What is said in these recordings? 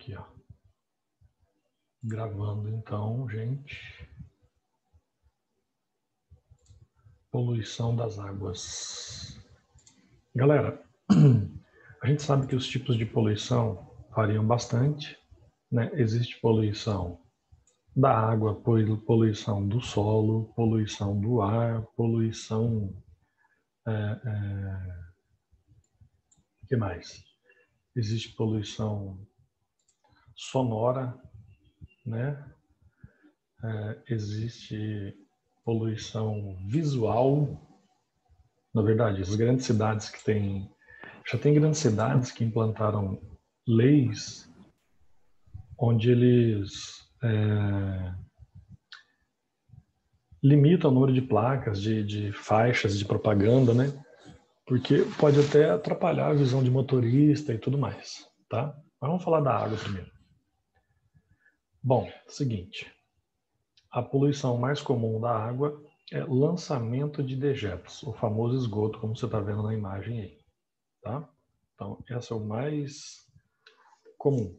Aqui, ó. Gravando então, gente. Poluição das águas. Galera, a gente sabe que os tipos de poluição variam bastante, né? Existe poluição da água, poluição do solo, poluição do ar, poluição... O que mais? Existe poluição sonora, né? Existe poluição visual. Na verdade, as grandes cidades que têm... Já tem grandes cidades que implantaram leis onde eles limitam o número de placas, de faixas de propaganda, né? Porque pode até atrapalhar a visão de motorista e tudo mais, tá? Mas vamos falar da água primeiro. Bom, seguinte. A poluição mais comum da água é lançamento de dejetos, o famoso esgoto, como você está vendo na imagem aí, tá? Então, esse é o mais comum.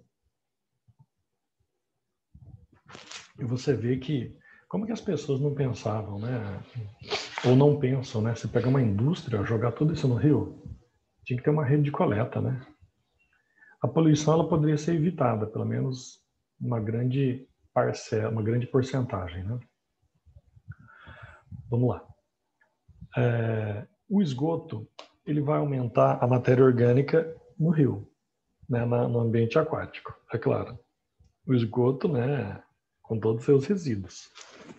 E você vê que, como que as pessoas não pensavam, né? Ou não pensam, né? Se pegar uma indústria, jogar tudo isso no rio, tinha que ter uma rede de coleta, né? A poluição ela poderia ser evitada, pelo menos uma grande parcela, uma grande porcentagem, né? Vamos lá. O esgoto ele vai aumentar a matéria orgânica no rio, né? No ambiente aquático, é claro. O esgoto, né? Com todos os seus resíduos,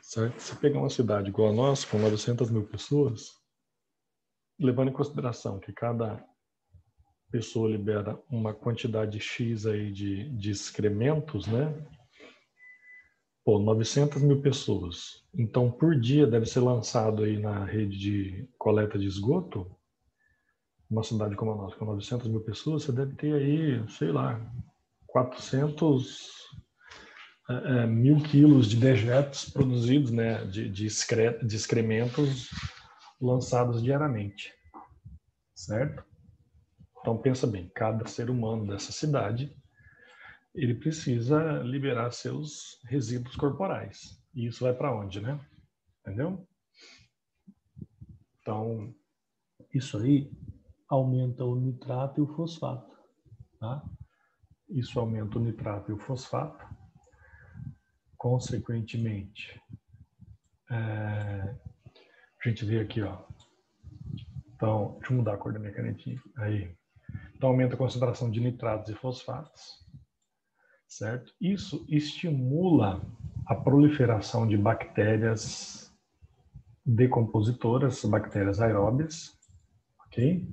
certo? Se pegar uma cidade igual a nossa, com 900 mil pessoas, levando em consideração que cada pessoa libera uma quantidade X aí de excrementos, né? Pô, 900 mil pessoas. Então, por dia deve ser lançado aí na rede de coleta de esgoto, uma cidade como a nossa, com 900 mil pessoas, você deve ter aí, sei lá, 400 mil quilos de dejetos produzidos, né? De excrementos lançados diariamente, certo? Então, pensa bem, cada ser humano dessa cidade ele precisa liberar seus resíduos corporais. E isso vai para onde, né? Entendeu? Então, isso aí aumenta o nitrato e o fosfato, tá? Isso aumenta o nitrato e o fosfato. Consequentemente, a gente vê aqui, ó. Então, deixa eu mudar a cor da minha canetinha. Aí. Então, aumenta a concentração de nitratos e fosfatos, certo? Isso estimula a proliferação de bactérias decompositoras, bactérias aeróbias, ok?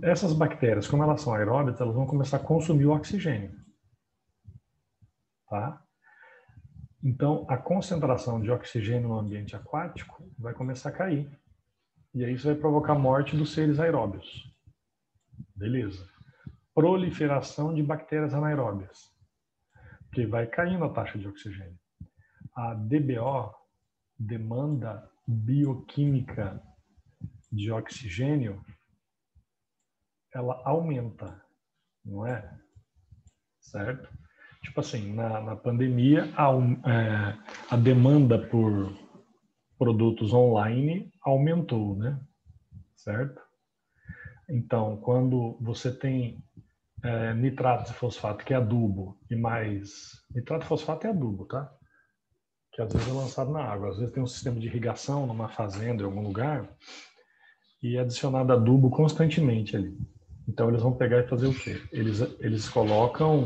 Essas bactérias, como elas são aeróbias, elas vão começar a consumir o oxigênio, tá? Então, a concentração de oxigênio no ambiente aquático vai começar a cair. E aí isso vai provocar a morte dos seres aeróbios. Beleza. Proliferação de bactérias anaeróbias, que vai caindo a taxa de oxigênio. A DBO, demanda bioquímica de oxigênio, ela aumenta, não é? Certo? Tipo assim, na pandemia, a demanda por produtos online aumentou, né? Certo? Então, quando você tem nitrato e fosfato, que é adubo, e mais... Nitrato e fosfato é adubo, tá? Que às vezes é lançado na água. Às vezes tem um sistema de irrigação numa fazenda, em algum lugar, e é adicionado adubo constantemente ali. Então, eles vão pegar e fazer o quê? Eles colocam...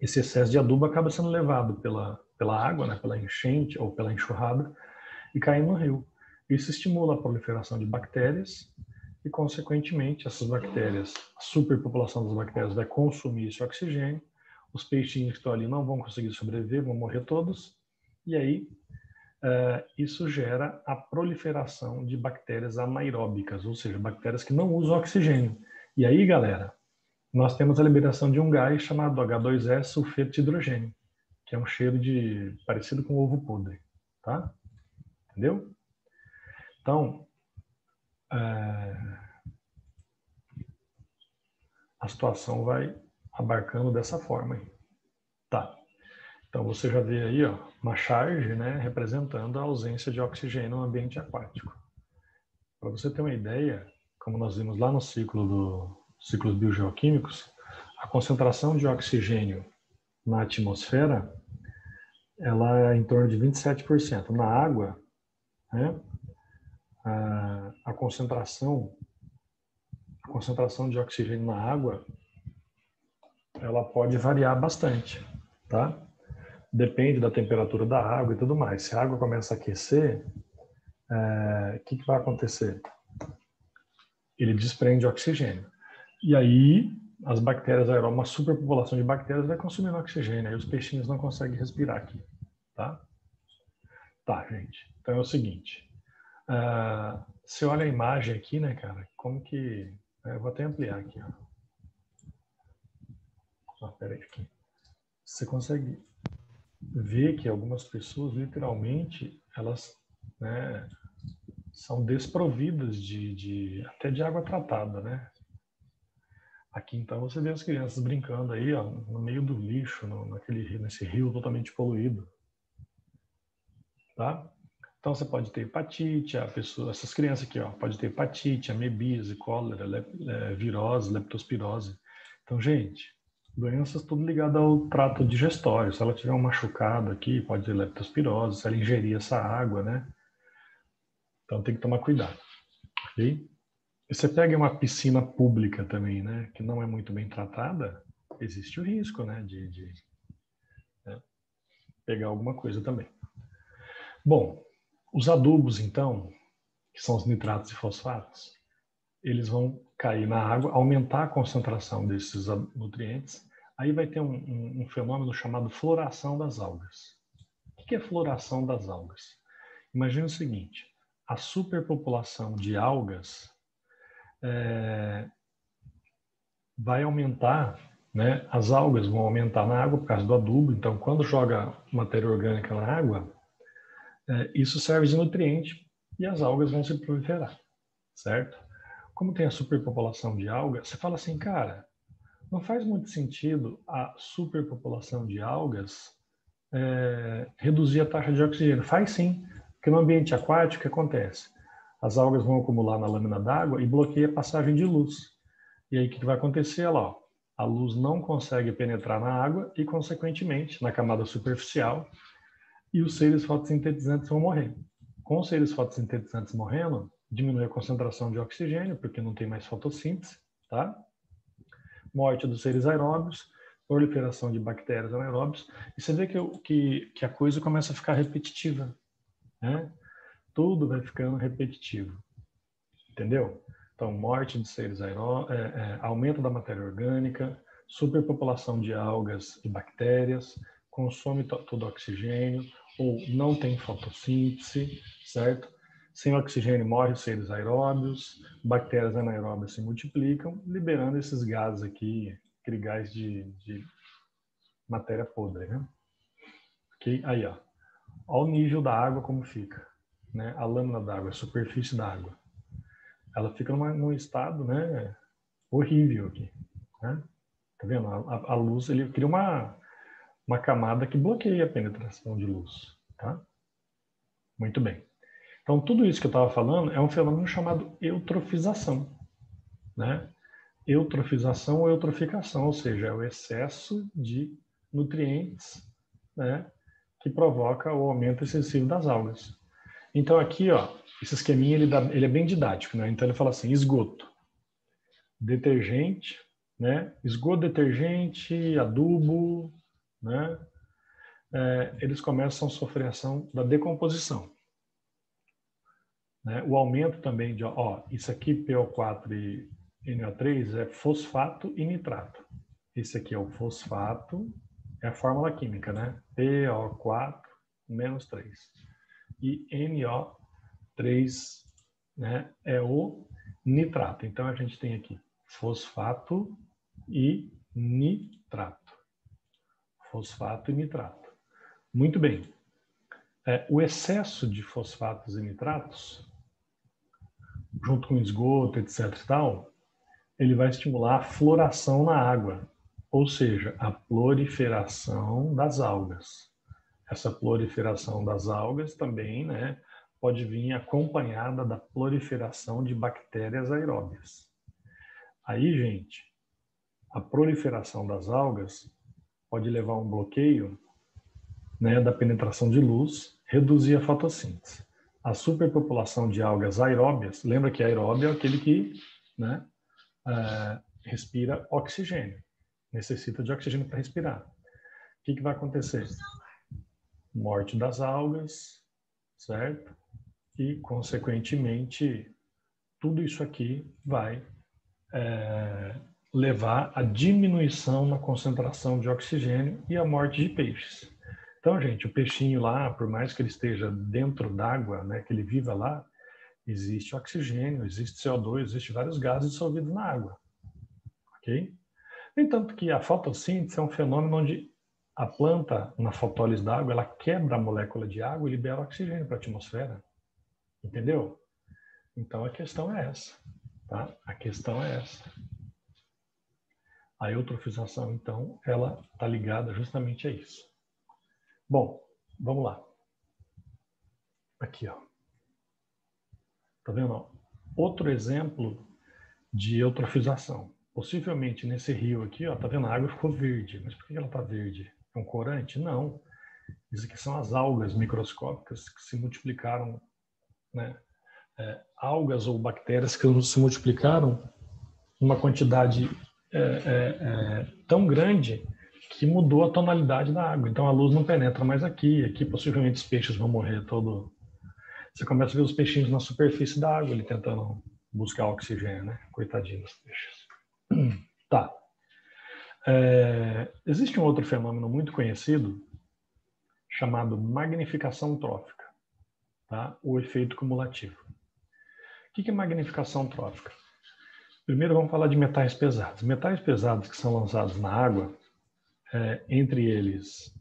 esse excesso de adubo acaba sendo levado pela água, né, pela enchente ou pela enxurrada, e cai no rio. Isso estimula a proliferação de bactérias e, consequentemente, essas bactérias, a superpopulação das bactérias vai consumir esse oxigênio, os peixinhos que estão ali não vão conseguir sobreviver, vão morrer todos, e aí isso gera a proliferação de bactérias anaeróbicas, ou seja, bactérias que não usam oxigênio. E aí, galera, nós temos a liberação de um gás chamado H2S sulfeto de hidrogênio, que é um cheiro parecido com ovo podre, tá? Entendeu? Então, a situação vai abarcando dessa forma aí. Tá. Então você já vê aí, ó, uma charge, né, representando a ausência de oxigênio no ambiente aquático. Para você ter uma ideia, como nós vimos lá no ciclos biogeoquímicos, a concentração de oxigênio na atmosfera, ela é em torno de 27%. Na água, né, a concentração de oxigênio na água, ela pode variar bastante, tá? Depende da temperatura da água e tudo mais. Se a água começa a aquecer, o que vai acontecer? Ele desprende oxigênio. E aí, as bactérias aeróbias, uma superpopulação de bactérias vai consumindo oxigênio. Aí os peixinhos não conseguem respirar aqui, tá? Tá, gente. Então é o seguinte. Você olha a imagem aqui, né, cara? Como que... Eu vou até ampliar aqui, ó. Peraí, aqui. Você consegue ver que algumas pessoas, literalmente, elas, né, são desprovidas até de água tratada, né? Aqui, então, você vê as crianças brincando aí, ó, no meio do lixo, nesse rio totalmente poluído, tá? Então, você pode ter hepatite, essas crianças aqui, ó, pode ter hepatite, amebise, cólera, virose, leptospirose. Então, gente, doenças tudo ligadas ao trato digestório. Se ela tiver um machucado aqui, pode ter leptospirose, se ela ingerir essa água, né? Então, tem que tomar cuidado, ok? E você pega uma piscina pública também, né, que não é muito bem tratada, existe o risco, né, de pegar alguma coisa também. Bom, os adubos, então, que são os nitratos e fosfatos, eles vão cair na água, aumentar a concentração desses nutrientes, aí vai ter um fenômeno chamado floração das algas. O que é floração das algas? Imagina o seguinte, a superpopulação de algas vai aumentar, né? As algas vão aumentar na água por causa do adubo, então quando joga matéria orgânica na água, isso serve de nutriente e as algas vão se proliferar, certo? Como tem a superpopulação de algas, você fala assim, cara, não faz muito sentido a superpopulação de algas reduzir a taxa de oxigênio. Faz sim, porque no ambiente aquático o que acontece? As algas vão acumular na lâmina d'água e bloqueia a passagem de luz. E aí o que vai acontecer? Olha lá, ó, a luz não consegue penetrar na água e, consequentemente, na camada superficial, e os seres fotossintetizantes vão morrer. Com os seres fotossintetizantes morrendo, diminui a concentração de oxigênio, porque não tem mais fotossíntese, tá? Morte dos seres aeróbios, proliferação de bactérias anaeróbios, e você vê que a coisa começa a ficar repetitiva, né? Tudo vai ficando repetitivo, entendeu? Então, morte de seres aeróbios, aumento da matéria orgânica, superpopulação de algas e bactérias, consome todo o oxigênio, ou não tem fotossíntese, certo? Sem oxigênio morrem os seres aeróbios, bactérias anaeróbias se multiplicam, liberando esses gases aqui, aquele gás de matéria podre, né? Ok? Aí, ó. Olha o nível da água como fica, né? A lâmina d'água, a superfície da água. Ela fica num estado, né, horrível aqui, né? Tá vendo? A luz, ele cria uma camada que bloqueia a penetração de luz, tá? Muito bem. Então, tudo isso que eu estava falando é um fenômeno chamado eutrofização, né? Eutrofização ou eutroficação, ou seja, é o excesso de nutrientes, né, que provoca o aumento excessivo das algas. Então, aqui, ó, esse esqueminha, ele é bem didático, né? Então, ele fala assim, esgoto, detergente, né? Esgoto, detergente, adubo, né? Eles começam a sofrer a ação da decomposição. Né? O aumento também de, ó, isso aqui, PO4 e NO3, é fosfato e nitrato. Esse aqui é o fosfato, é a fórmula química, né? PO4 menos 3. E NO3, né, é o nitrato. Então, a gente tem aqui fosfato e nitrato. Fosfato e nitrato. Muito bem. O excesso de fosfatos e nitratos, junto com esgoto, etc. e tal, ele vai estimular a floração na água, ou seja, a proliferação das algas. Essa proliferação das algas também, né, pode vir acompanhada da proliferação de bactérias aeróbias. Aí, gente, a proliferação das algas pode levar a um bloqueio, né, da penetração de luz, reduzir a fotossíntese. A superpopulação de algas aeróbias, lembra que aeróbio é aquele que, né, respira oxigênio, necessita de oxigênio para respirar. O que vai acontecer? Morte das algas, certo? E, consequentemente, tudo isso aqui vai levar à diminuição na concentração de oxigênio e à morte de peixes. Então, gente, o peixinho lá, por mais que ele esteja dentro d'água, né, que ele viva lá, existe oxigênio, existe CO2, existe vários gases dissolvidos na água. Ok? No entanto que a fotossíntese é um fenômeno onde a planta, na fotólise da água, ela quebra a molécula de água e libera oxigênio para a atmosfera. Entendeu? Então, a questão é essa. Tá? A questão é essa. A eutrofização, então, ela está ligada justamente a isso. Bom, vamos lá. Aqui, ó. Tá vendo? Outro exemplo de eutrofização. Possivelmente nesse rio aqui, ó, tá vendo? A água ficou verde. Mas por que ela tá verde? É um corante? Não. Isso aqui são as algas microscópicas que se multiplicaram, né? Algas ou bactérias que se multiplicaram numa quantidade tão grande que mudou a tonalidade da água. Então a luz não penetra mais aqui. Aqui possivelmente os peixes vão morrer todo. Você começa a ver os peixinhos na superfície da água, ali tentando buscar oxigênio, né? Coitadinho dos peixes. Tá. Existe um outro fenômeno muito conhecido chamado magnificação trófica, tá? O efeito cumulativo. O que é magnificação trófica? Primeiro vamos falar de metais pesados. Metais pesados que são lançados na água, entre eles,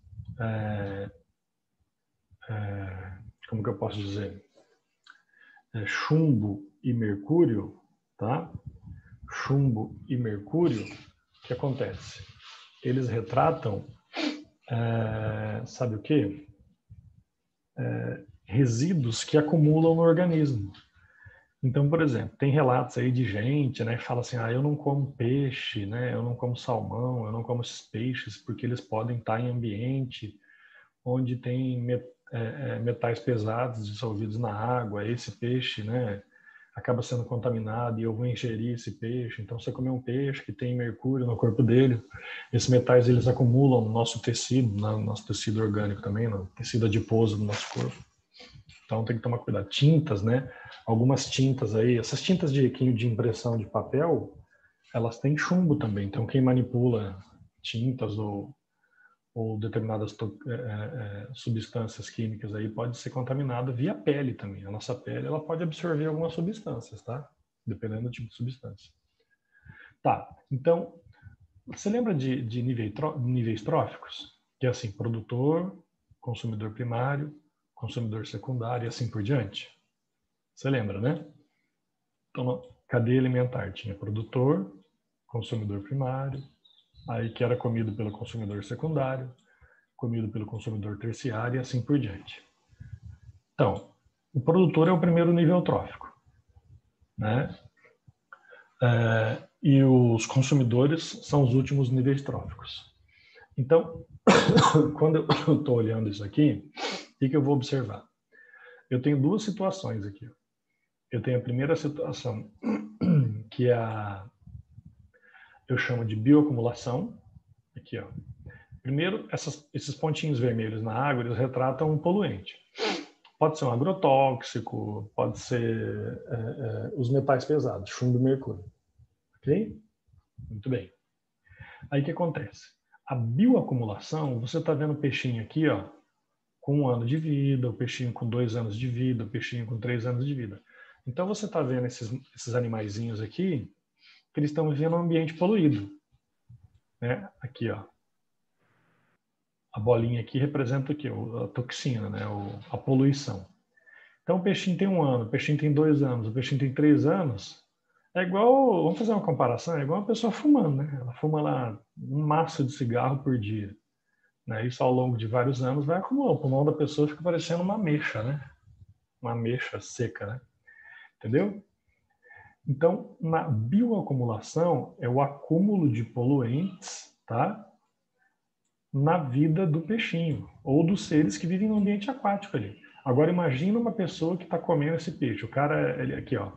como que eu posso dizer? Chumbo e mercúrio, tá? Chumbo e mercúrio, o que acontece? Eles retratam, sabe o quê? Resíduos que acumulam no organismo. Então, por exemplo, tem relatos aí de gente, né, que fala assim, eu não como peixe, né, eu não como salmão, eu não como esses peixes porque eles podem estar em ambiente onde tem metais pesados dissolvidos na água, esse peixe, né, acaba sendo contaminado e eu vou ingerir esse peixe. Então, você comer um peixe que tem mercúrio no corpo dele, esses metais eles acumulam no nosso tecido, no nosso tecido orgânico também, no tecido adiposo do nosso corpo. Então, tem que tomar cuidado. Tintas, né? Algumas tintas aí, essas tintas de impressão de papel, elas têm chumbo também. Então, quem manipula tintas ou determinadas substâncias químicas aí pode ser contaminado via pele também. A nossa pele ela pode absorver algumas substâncias, tá? Dependendo do tipo de substância. Tá, então, você lembra de níveis tróficos? Que é assim, produtor, consumidor primário, consumidor secundário e assim por diante? Você lembra, né? Então, cadeia alimentar tinha produtor, consumidor primário, aí que era comido pelo consumidor secundário, comido pelo consumidor terciário e assim por diante. Então, o produtor é o primeiro nível trófico, né? E os consumidores são os últimos níveis tróficos. Então, quando eu estou olhando isso aqui, o que eu vou observar? Eu tenho duas situações aqui. Eu tenho a primeira situação, que eu chamo de bioacumulação. Aqui, ó. Primeiro, esses pontinhos vermelhos na água, eles retratam um poluente. Pode ser um agrotóxico, pode ser os metais pesados, chumbo e mercúrio. Ok? Muito bem. Aí o que acontece? A bioacumulação, você está vendo o peixinho aqui, ó, com 1 ano de vida, o peixinho com 2 anos de vida, o peixinho com 3 anos de vida. Então você está vendo esses animaizinhos aqui, que eles estão vivendo um ambiente poluído. Né? Aqui, ó. A bolinha aqui representa o quê? A toxina, né? A poluição. Então o peixinho tem 1 ano, o peixinho tem 2 anos, o peixinho tem 3 anos, É igual, vamos fazer uma comparação, é igual uma pessoa fumando, né? Ela fuma lá um maço de cigarro por dia, né? Isso ao longo de vários anos vai acumular. O pulmão da pessoa fica parecendo uma ameixa, né? Uma ameixa seca, né? Entendeu? Então, na bioacumulação é o acúmulo de poluentes, tá? Na vida do peixinho ou dos seres que vivem no ambiente aquático ali. Agora imagina uma pessoa que está comendo esse peixe. O cara, ele aqui, ó,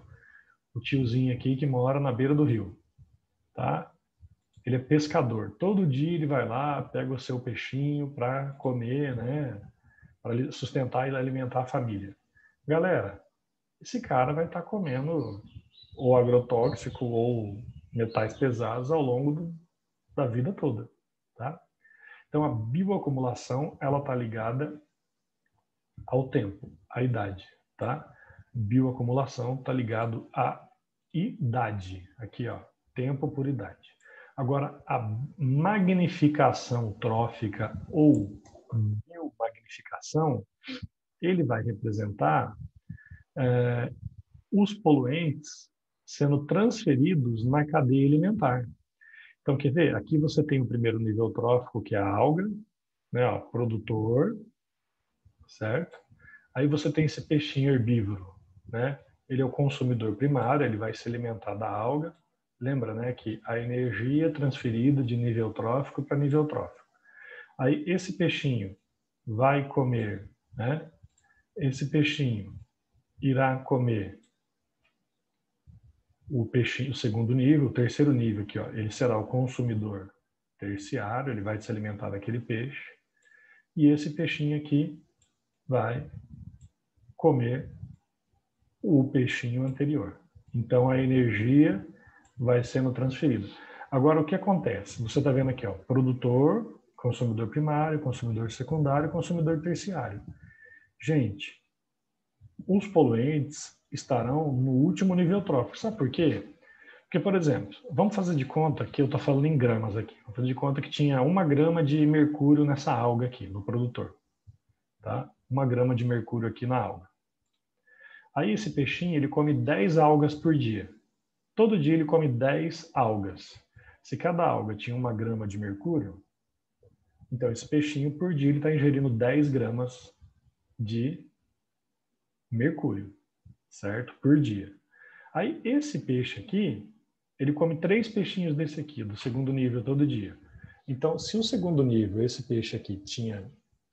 o tiozinho aqui que mora na beira do rio, tá? Ele é pescador. Todo dia ele vai lá, pega o seu peixinho para comer, né? Para sustentar e alimentar a família. Galera, esse cara vai estar comendo ou agrotóxico ou metais pesados ao longo da vida toda, tá? Então a bioacumulação ela está ligada ao tempo, à idade, tá? Bioacumulação está ligado à idade, aqui ó, tempo por idade. Agora a magnificação trófica ou biomagnificação, ele vai representar os poluentes sendo transferidos na cadeia alimentar. Então, quer ver? Aqui você tem o primeiro nível trófico, que é a alga, né, ó, produtor, certo? Aí você tem esse peixinho herbívoro, né? Ele é o consumidor primário, ele vai se alimentar da alga. Lembra, né, que a energia é transferida de nível trófico para nível trófico. Aí esse peixinho vai comer, né? Esse peixinho irá comer o peixinho, o segundo nível, o terceiro nível aqui, ó, ele será o consumidor terciário, ele vai se alimentar daquele peixe. E esse peixinho aqui vai comer o peixinho anterior. Então a energia vai sendo transferida. Agora o que acontece? Você está vendo aqui, ó, produtor, consumidor primário, consumidor secundário, consumidor terciário. Gente, os poluentes estarão no último nível trófico. Sabe por quê? Porque, por exemplo, vamos fazer de conta que eu estou falando em gramas aqui. Vamos fazer de conta que tinha 1 grama de mercúrio nessa alga aqui, no produtor. Tá? 1 grama de mercúrio aqui na alga. Aí esse peixinho, ele come 10 algas por dia. Todo dia ele come 10 algas. Se cada alga tinha 1 grama de mercúrio, então esse peixinho por dia ele está ingerindo 10 gramas de mercúrio, certo? Por dia. Aí esse peixe aqui, ele come 3 peixinhos desse aqui, do segundo nível todo dia. Então, se o segundo nível, esse peixe aqui, tinha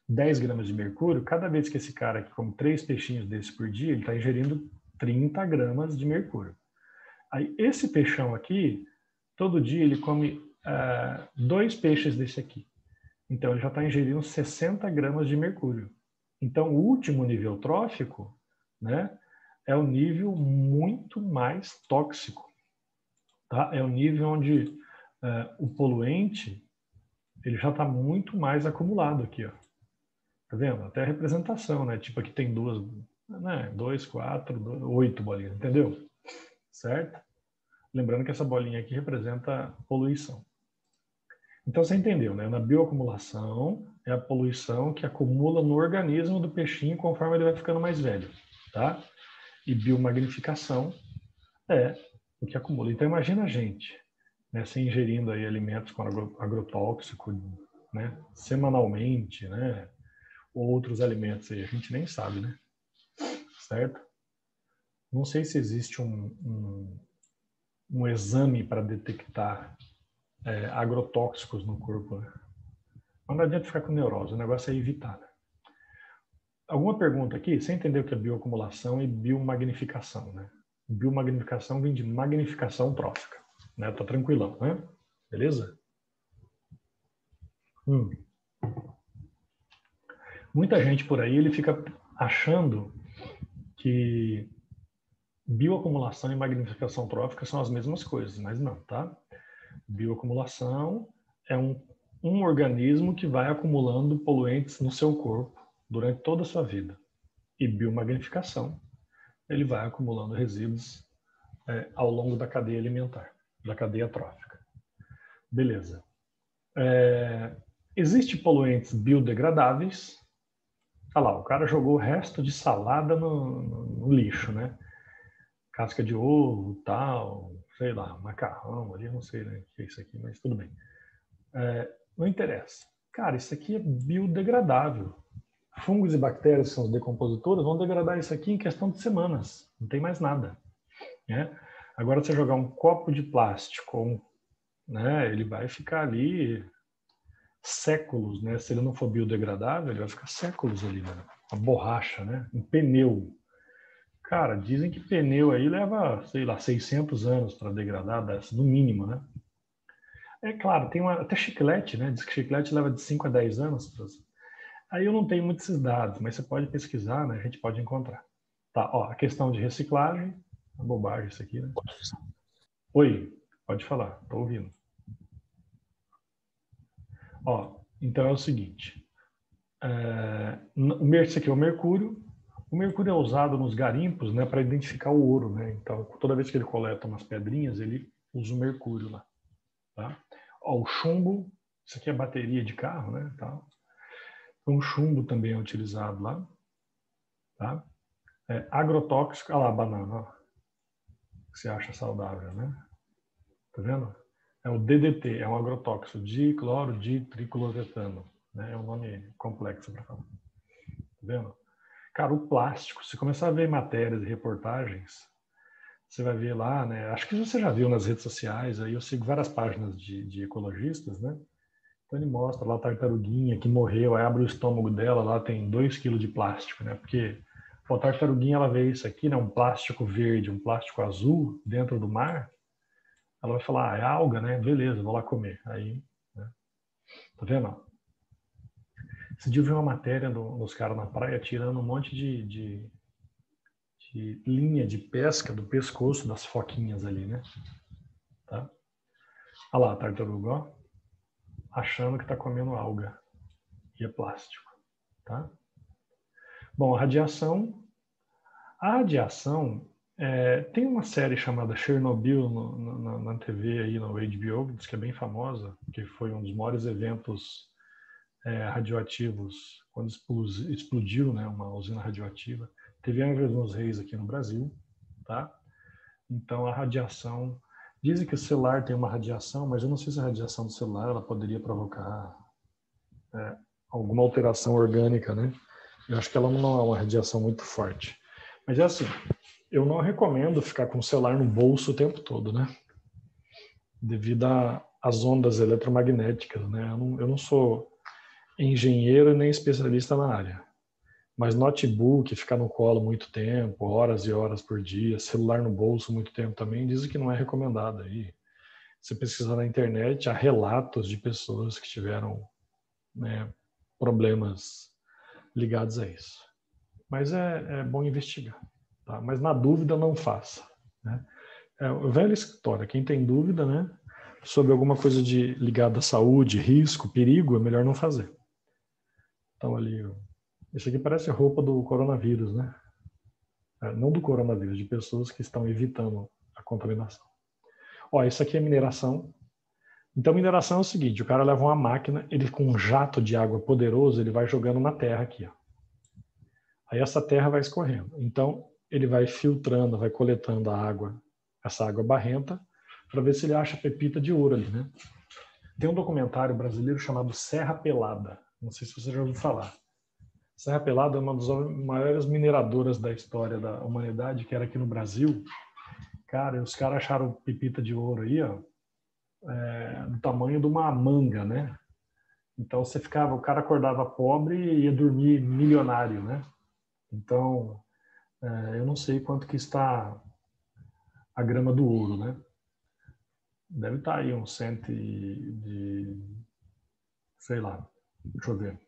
10 gramas de mercúrio, cada vez que esse cara aqui come 3 peixinhos desse por dia, ele está ingerindo 30 gramas de mercúrio. Aí esse peixão aqui, todo dia ele come 2 peixes desse aqui. Então ele já está ingerindo 60 gramas de mercúrio. Então o último nível trófico, né, é o nível muito mais tóxico. Tá? É o nível onde o poluente ele já está muito mais acumulado aqui. Ó. Tá vendo? Até a representação, né? Tipo aqui tem 2, 4, 8 bolinhas, entendeu? Certo? Lembrando que essa bolinha aqui representa poluição. Então você entendeu, né? Na bioacumulação é a poluição que acumula no organismo do peixinho conforme ele vai ficando mais velho, tá? E biomagnificação é o que acumula. Então imagina a gente, né, se ingerindo aí alimentos com agrotóxico, né, semanalmente, né, ou outros alimentos aí, a gente nem sabe, né? Certo? Não sei se existe um exame para detectar agrotóxicos no corpo, né? Mas não adianta ficar com neurose, o negócio é evitar. Né? Alguma pergunta aqui? Você entendeu o que é bioacumulação e biomagnificação, né? Biomagnificação vem de magnificação trófica, né? Tá tranquilão, né? Beleza? Muita gente por aí, ele fica achando que bioacumulação e magnificação trófica são as mesmas coisas, mas não, tá? Bioacumulação é um organismo que vai acumulando poluentes no seu corpo durante toda a sua vida. E biomagnificação, ele vai acumulando resíduos ao longo da cadeia alimentar, da cadeia trófica. Beleza. Existem poluentes biodegradáveis. Olha lá, o cara jogou o resto de salada no lixo, né? casca de ovo, tal, sei lá, macarrão ali, eu não sei, né, o que é isso aqui, mas tudo bem. Não interessa. Cara, isso aqui é biodegradável. Fungos e bactérias, que são os decompositores, vão degradar isso aqui em questão de semanas. Não tem mais nada. Né? Agora, você jogar um copo de plástico, né, ele vai ficar ali séculos, né? Se ele não for biodegradável, ele vai ficar séculos ali, né? A borracha, né? Um pneu. Cara, dizem que pneu aí leva, sei lá, 600 anos para degradar, no mínimo, né? É claro, tem até chiclete, né? Diz que chiclete leva de 5 a 10 anos. Aí eu não tenho muitos esses dados, mas você pode pesquisar, né? A gente pode encontrar. Tá, ó, a questão de reciclagem, uma bobagem isso aqui, né? Oi, pode falar, tô ouvindo. Ó, então é o seguinte, esse aqui é o mercúrio. O mercúrio é usado nos garimpos, né, para identificar o ouro, né? Então, toda vez que ele coleta umas pedrinhas, ele usa o mercúrio lá, tá? Ó, o chumbo, isso aqui é bateria de carro, né? Tá? Então, o chumbo também é utilizado lá, tá? Agrotóxico, olha lá a banana, ó, que você acha saudável, né? Tá vendo? É o DDT, é um agrotóxico, dicloro de tricloretano, né? É um nome complexo para falar. Tá vendo? Cara, o plástico, se começar a ver matérias e reportagens, você vai ver lá, né? Acho que você já viu nas redes sociais, aí eu sigo várias páginas de ecologistas, né? Então ele mostra lá a tartaruguinha que morreu, aí abre o estômago dela, lá tem 2 kg de plástico, né? Porque a tartaruguinha, ela vê isso aqui, né? Um plástico verde, um plástico azul dentro do mar, ela vai falar, é alga, né? Beleza, vou lá comer. Aí, né? Tá vendo? Esse dia eu vi uma matéria dos caras na praia tirando um monte de linha de pesca do pescoço das foquinhas ali, né? Tá? Olha lá a tartaruga, ó, achando que está comendo alga. E é plástico, tá? Bom, a radiação. A radiação, tem uma série chamada Chernobyl na TV aí, no HBO, que é bem famosa, que foi um dos maiores eventos radioativos quando explodiu, né, uma usina radioativa. Teve Angra dos Reis aqui no Brasil, tá? Então a radiação, dizem que o celular tem uma radiação, mas eu não sei se a radiação do celular ela poderia provocar alguma alteração orgânica, né? Eu acho que ela não é uma radiação muito forte. Mas é assim, eu não recomendo ficar com o celular no bolso o tempo todo, né? Devido às ondas eletromagnéticas, né? Eu não sou engenheiro nem especialista na área. Mas notebook, ficar no colo muito tempo, horas e horas por dia, celular no bolso muito tempo também, dizem que não é recomendado aí. Se pesquisar na internet, há relatos de pessoas que tiveram, né, problemas ligados a isso. Mas é bom investigar. Tá? Mas na dúvida, não faça. Né? É a velha história. Quem tem dúvida, né, sobre alguma coisa ligada à saúde, risco, perigo, é melhor não fazer. Então ali, isso aqui parece roupa do coronavírus, né? Não do coronavírus, de pessoas que estão evitando a contaminação. Ó, isso aqui é mineração. Então, mineração é o seguinte, o cara leva uma máquina, ele com um jato de água poderoso, ele vai jogando na terra aqui, ó. Aí essa terra vai escorrendo. Então, ele vai filtrando, vai coletando a água, essa água barrenta, para ver se ele acha pepita de ouro ali, né? Tem um documentário brasileiro chamado Serra Pelada. Não sei se você já ouviu falar. Serra Pelada é uma das maiores mineradoras da história da humanidade, que era aqui no Brasil. Cara, os caras acharam pepita de ouro aí, ó, do tamanho de uma manga, né? Então o cara acordava pobre e ia dormir milionário, né? Então, eu não sei quanto que está a grama do ouro, né? Deve estar aí uns sei lá, deixa eu ver.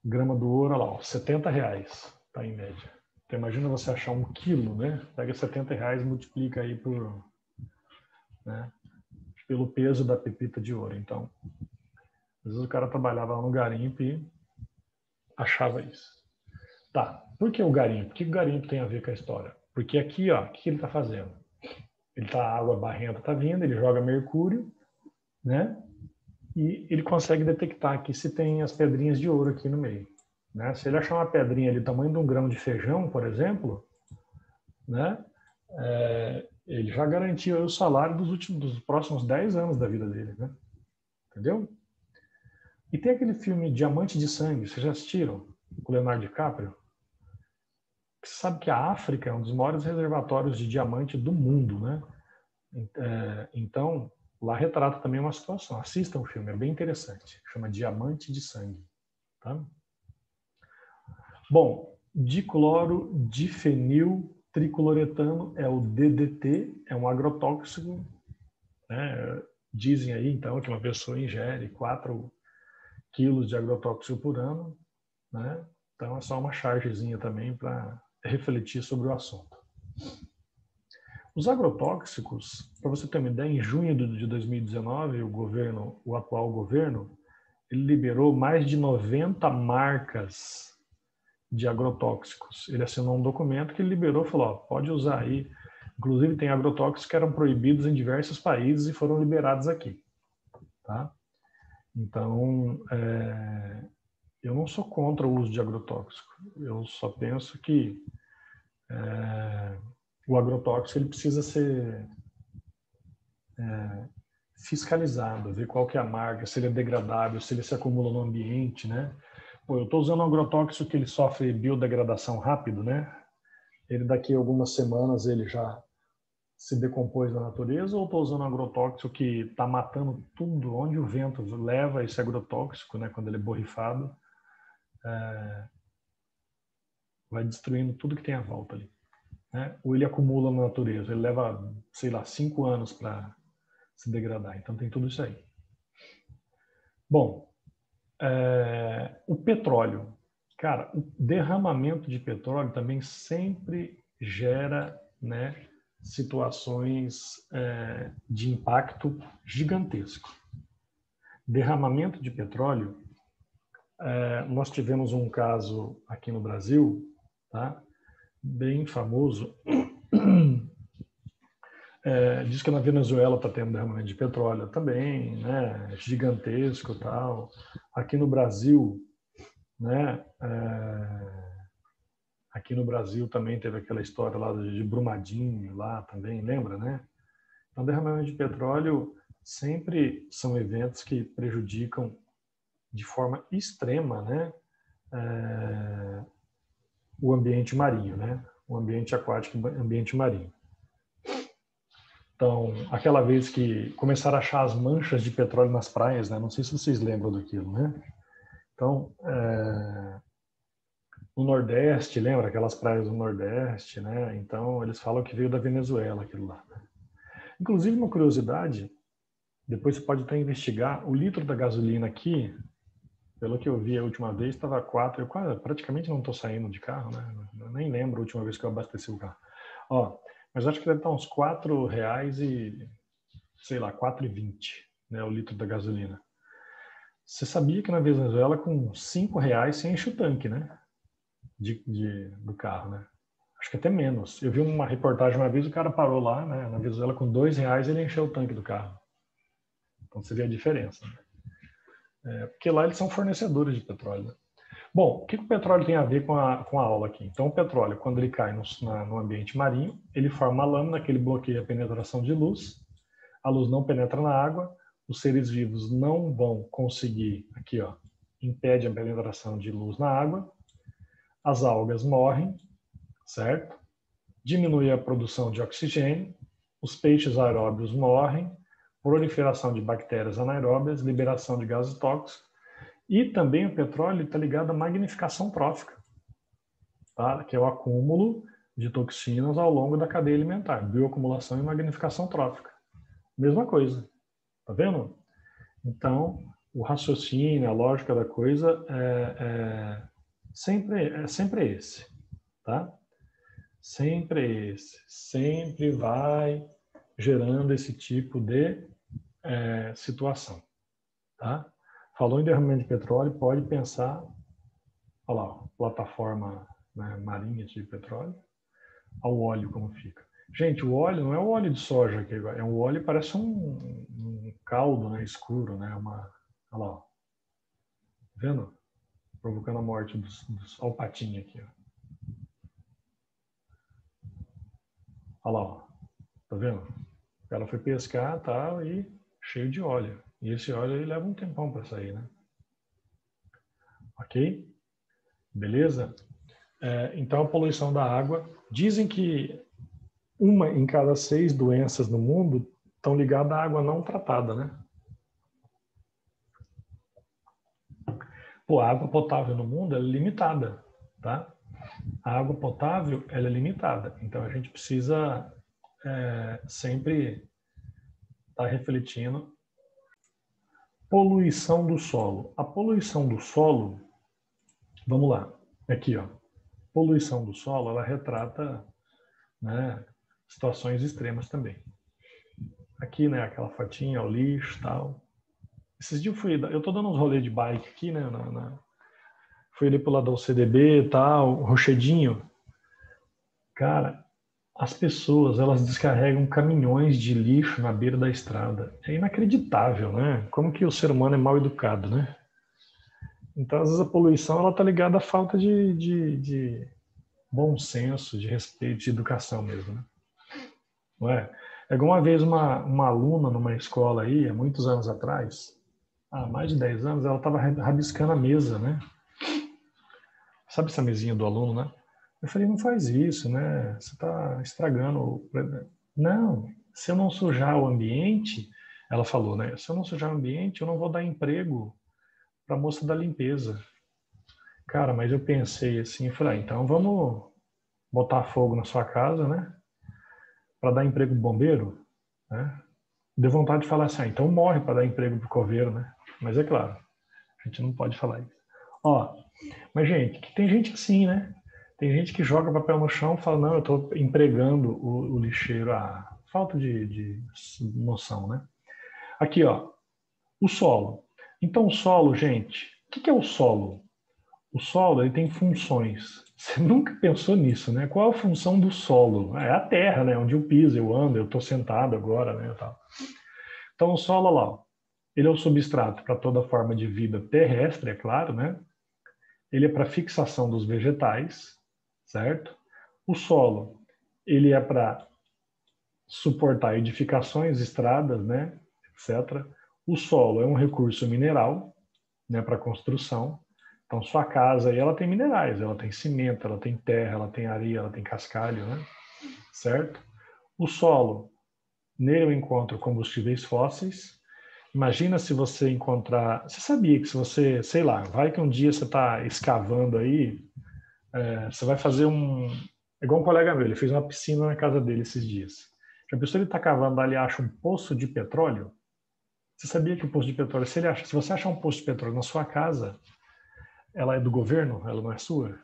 Grama do ouro, olha lá, ó, R$70, tá em média. Então imagina você achar 1 quilo, né? Pega R$70 e multiplica aí pelo peso da pepita de ouro. Então, às vezes o cara trabalhava lá no garimpo e achava isso. Tá, por que o garimpo? O que o garimpo tem a ver com a história? Porque aqui, ó, o que ele está fazendo? A água barrenta está vindo, ele joga mercúrio, né? E ele consegue detectar aqui se tem as pedrinhas de ouro aqui no meio. Né? Se ele achar uma pedrinha ali do tamanho de um grão de feijão, por exemplo, né? ele já garantiu o salário dos próximos 10 anos da vida dele, né? Entendeu? E tem aquele filme Diamante de Sangue, vocês já assistiram? Com o Leonardo DiCaprio? Você sabe que a África é um dos maiores reservatórios de diamante do mundo, né? Então, lá retrata também uma situação. Assistam o filme, é bem interessante. Chama Diamante de Sangue. Tá? Bom, dicloro difenil tricloretano é o DDT, é um agrotóxico. Né? Dizem aí, então, que uma pessoa ingere 4 quilos de agrotóxico por ano. Né? Então, é só uma chargezinha também para refletir sobre o assunto. Os agrotóxicos, para você ter uma ideia, em junho de 2019, o atual governo, ele liberou mais de 90 marcas de agrotóxicos. Ele assinou um documento que ele liberou e falou, ó, pode usar aí. Inclusive tem agrotóxicos que eram proibidos em diversos países e foram liberados aqui. Tá? Então, eu não sou contra o uso de agrotóxico. Eu só penso que o agrotóxico ele precisa ser fiscalizado, ver qual que é a marca, se ele é degradável, se ele se acumula no ambiente, né? Pô, eu estou usando um agrotóxico que ele sofre biodegradação rápido, né? Ele daqui a algumas semanas ele já se decompôs na natureza, ou estou usando um agrotóxico que está matando tudo, onde o vento leva esse agrotóxico, né? Quando ele é borrifado, vai destruindo tudo que tem à volta ali. Né? Ou ele acumula na natureza, ele leva, sei lá, 5 anos para se degradar. Então tem tudo isso aí. Bom, o petróleo. Cara, o derramamento de petróleo também sempre gera, né, situações de impacto gigantesco. Derramamento de petróleo, nós tivemos um caso aqui no Brasil, tá, bem famoso. Diz que na Venezuela está tendo derramamento de petróleo também, né, gigantesco e tal. Aqui no Brasil, né, aqui no Brasil também teve aquela história lá de Brumadinho, lá também, lembra, né? Então, derramamento de petróleo sempre são eventos que prejudicam de forma extrema, né, o ambiente marinho, né? O ambiente aquático e ambiente marinho. Então, aquela vez que começaram a achar as manchas de petróleo nas praias, né? Não sei se vocês lembram daquilo, né? Então, no Nordeste, lembra aquelas praias do Nordeste, né? Então, eles falam que veio da Venezuela aquilo lá. Né? Inclusive, uma curiosidade, depois você pode até investigar, o litro da gasolina aqui, pelo que eu vi a última vez, estava 4, eu praticamente não estou saindo de carro, né? Eu nem lembro a última vez que eu abasteci o carro. Ó, mas acho que deve estar uns R$4 e, sei lá, 4,20, né, o litro da gasolina. Você sabia que na Venezuela com R$5 você enche o tanque, né? Do carro, né? Acho que até menos. Eu vi uma reportagem uma vez, o cara parou lá, né, na Venezuela, com R$2 ele encheu o tanque do carro. Então você vê a diferença. Né? Porque lá eles são fornecedores de petróleo. Né? Bom, o que o petróleo tem a ver com a aula aqui? Então, o petróleo, quando ele cai no ambiente marinho, ele forma uma lâmina que ele bloqueia a penetração de luz. A luz não penetra na água, os seres vivos não vão conseguir, aqui ó, impede a penetração de luz na água, as algas morrem, certo? Diminui a produção de oxigênio, os peixes aeróbios morrem, proliferação de bactérias anaeróbias, liberação de gases tóxicos, e também o petróleo está ligado à magnificação trófica, tá? Que é o acúmulo de toxinas ao longo da cadeia alimentar, bioacumulação e magnificação trófica. Mesma coisa, tá vendo? Então, o raciocínio, a lógica da coisa é sempre esse, tá? Sempre esse. Sempre vai gerando esse tipo de situação, tá? Falou em derramamento de petróleo, pode pensar, olha lá, plataforma, né, marinha de petróleo, ao óleo como fica. Gente, o óleo não é o óleo de soja, que é um óleo que parece um caldo, né, escuro, né, olha lá, ó. Vendo? Provocando a morte dos olha o patinho aqui, ó. Olha lá, ó. Tá vendo? O cara foi pescar, tal, e cheio de óleo. E esse óleo aí leva um tempão para sair, né? Ok? Beleza? Então, a poluição da água. Dizem que uma em cada 6 doenças no mundo estão ligadas à água não tratada, né? Pô, a água potável no mundo é limitada, tá? A água potável ela é limitada. Então, a gente precisa sempre estar refletindo. Poluição do solo. A poluição do solo, vamos lá, aqui, ó. Poluição do solo, ela retrata, né, situações extremas também. Aqui, né, aquela fotinha, o lixo, tal. Esses dias eu tô dando uns rolês de bike aqui, né, fui ali pro lado do CDB, tal, Rochedinho. Cara, as pessoas, elas descarregam caminhões de lixo na beira da estrada. É inacreditável, né? Como que o ser humano é mal educado, né? Então, às vezes, a poluição ela tá ligada à falta de bom senso, de respeito, de educação mesmo, né? Não é? É igual uma vez uma aluna numa escola aí, há muitos anos atrás, há mais de 10 anos, ela estava rabiscando a mesa, né? Sabe essa mesinha do aluno, né? Eu falei, não faz isso, né? Você está estragando. Não, se eu não sujar o ambiente, ela falou, né? Se eu não sujar o ambiente, eu não vou dar emprego para a moça da limpeza. Cara, mas eu pensei assim, falei, então vamos botar fogo na sua casa, né? Para dar emprego pro bombeiro, né? Deu vontade de falar assim, então morre para dar emprego pro coveiro, né? Mas é claro, a gente não pode falar isso. Ó, mas gente, tem gente assim, né? Tem gente que joga papel no chão e fala, não, eu estou empregando o lixeiro. Ah, falta de noção, né? Aqui, ó, o solo. Então, o solo, gente, o que é o solo? O solo ele tem funções. Você nunca pensou nisso, né? Qual a função do solo? É a terra, né? Onde eu piso, eu ando, eu estou sentado agora, né? Tal. Então, o solo, lá, ó, ele é o substrato para toda forma de vida terrestre, é claro, né? Ele é para fixação dos vegetais, certo? O solo, ele é para suportar edificações, estradas, né? Etc. O solo é um recurso mineral, né? Para construção. Então, sua casa aí, ela tem minerais, ela tem cimento, ela tem terra, ela tem areia, ela tem cascalho, né? Certo? O solo, nele eu encontro combustíveis fósseis. Imagina se você encontrar... Você sabia que se você, sei lá, vai que um dia você está escavando aí, você vai fazer um... É igual um colega meu, ele fez uma piscina na casa dele esses dias. Já pensou ele está cavando ali e acha um poço de petróleo? Você sabia que o poço de petróleo, se você achar um poço de petróleo na sua casa, ela é do governo, ela não é sua?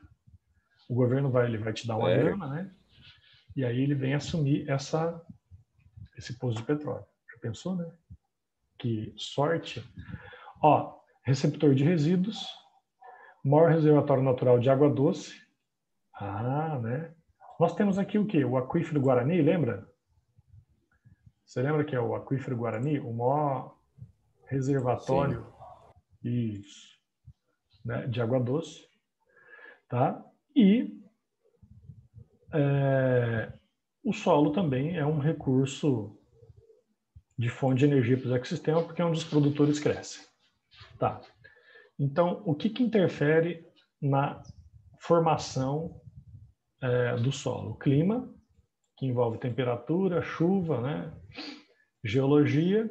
O governo ele vai te dar uma Sério? grana, né? E aí ele vem assumir esse poço de petróleo. Já pensou, né? Que sorte. Ó, receptor de resíduos, maior reservatório natural de água doce. Ah, né? Nós temos aqui o quê? O aquífero Guarani, lembra? Você lembra que é o aquífero Guarani? O maior Sim. reservatório isso, né, de água doce, tá? E o solo também é um recurso de fonte de energia para o ecossistema, porque é onde os produtores crescem. Tá. Então, o que interfere na formação do solo? O clima, que envolve temperatura, chuva, né? Geologia,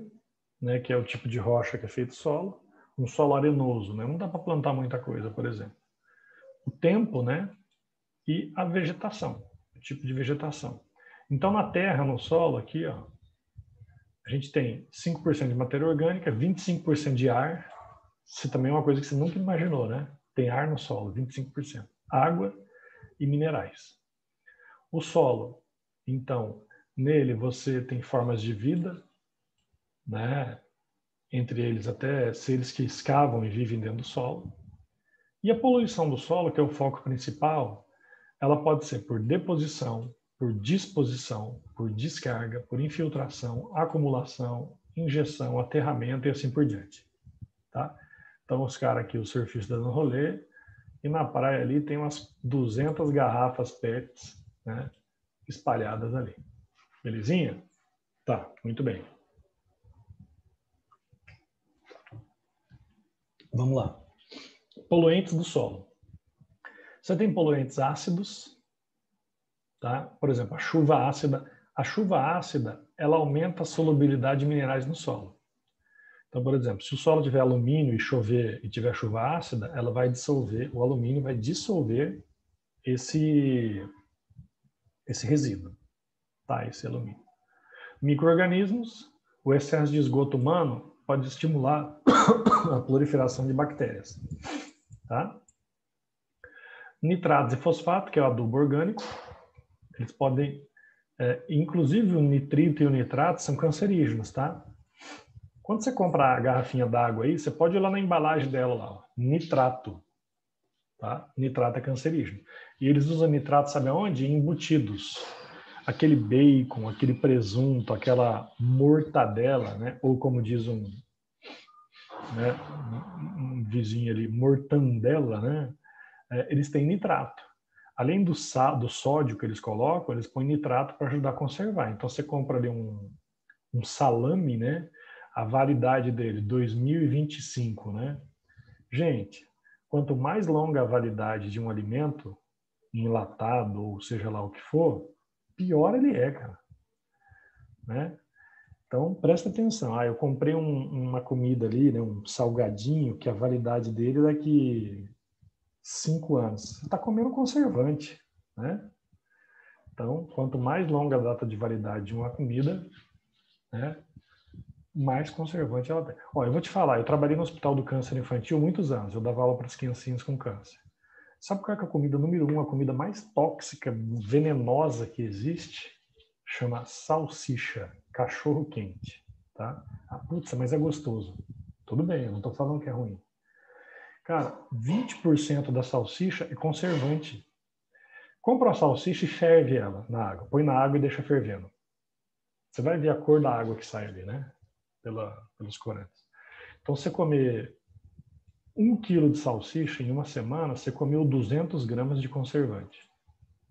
né, que é o tipo de rocha que é feito solo. Um solo arenoso, né? Não dá para plantar muita coisa, por exemplo. O tempo, né? E a vegetação, o tipo de vegetação. Então, na terra, no solo, aqui, ó, a gente tem 5% de matéria orgânica, 25% de ar. Isso também é uma coisa que você nunca imaginou, né? Tem ar no solo, 25%. Água e minerais. O solo, então, nele você tem formas de vida, né? Entre eles até seres que escavam e vivem dentro do solo. E a poluição do solo, que é o foco principal, ela pode ser por deposição, por disposição, por descarga, por infiltração, acumulação, injeção, aterramento e assim por diante. Tá? Então, os caras aqui, os surfistas dando rolê, e na praia ali tem umas 200 garrafas PETs, né, espalhadas ali. Belezinha? Tá, muito bem. Vamos lá. Poluentes do solo. Você tem poluentes ácidos, tá? Por exemplo, a chuva ácida. A chuva ácida, ela aumenta a solubilidade de minerais no solo. Então, por exemplo, se o solo tiver alumínio e chover e tiver chuva ácida, ela vai dissolver, o alumínio vai dissolver esse resíduo, tá? Esse alumínio. Micro-organismos, o excesso de esgoto humano pode estimular a proliferação de bactérias, tá? Nitratos e fosfato, que é o adubo orgânico, eles podem, inclusive o nitrito e o nitrato são cancerígenos, tá? Quando você compra a garrafinha d'água aí, você pode ir lá na embalagem dela lá, ó, nitrato, tá? Nitrato é cancerígeno. E eles usam nitrato, sabe aonde? Em embutidos. Aquele bacon, aquele presunto, aquela mortadela, né? Ou como diz um vizinho ali, mortandela, né? Eles têm nitrato. Além do sódio que eles colocam, eles põem nitrato para ajudar a conservar. Então você compra ali um salame, né? A validade dele, 2025, né? Gente, quanto mais longa a validade de um alimento, enlatado, ou seja lá o que for, pior ele é, cara. Né? Então, presta atenção. Eu comprei uma comida ali, né, um salgadinho, que a validade dele é daqui 5 anos. Você está comendo conservante, né? Então, quanto mais longa a data de validade de uma comida, né, mais conservante ela tem. Eu vou te falar, eu trabalhei no Hospital do Câncer Infantil muitos anos. Eu dava aula para as criancinhas com câncer. Sabe qual é a comida número 1, a comida mais tóxica, venenosa que existe? Chama salsicha, cachorro quente, tá? Putz, mas é gostoso. Tudo bem, eu não estou falando que é ruim. Cara, 20% da salsicha é conservante. Compra a salsicha e ferve ela na água. Põe na água e deixa fervendo. Você vai ver a cor da água que sai ali, né? Pelos corantes. Então, você comer 1 quilo de salsicha em uma semana, você comeu 200 gramas de conservante.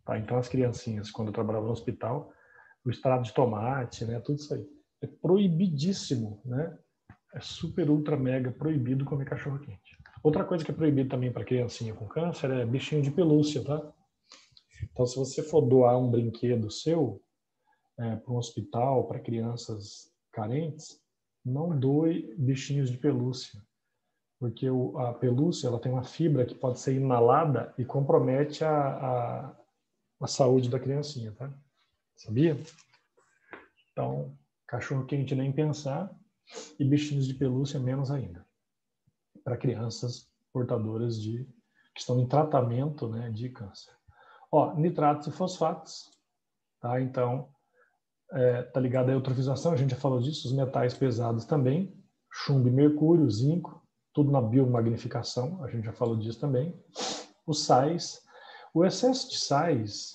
Tá? Então, as criancinhas, quando eu trabalhava no hospital, o extrato de tomate, né? Tudo isso aí. É proibidíssimo, né? É super, ultra, mega proibido comer cachorro quente. Outra coisa que é proibido também para criancinha com câncer é bichinho de pelúcia, tá? Então, se você for doar um brinquedo seu para um hospital, para crianças carentes, não doe bichinhos de pelúcia. Porque a pelúcia ela tem uma fibra que pode ser inalada e compromete a saúde da criancinha, tá? Sabia? Então, cachorro quente nem pensar e bichinhos de pelúcia menos ainda. Para crianças portadoras que estão em tratamento, né, de câncer. Nitratos e fosfatos, tá? Então, tá ligado à eutrofização, a gente já falou disso, os metais pesados também, chumbo e mercúrio, zinco, tudo na biomagnificação, a gente já falou disso também. Os sais, o excesso de sais,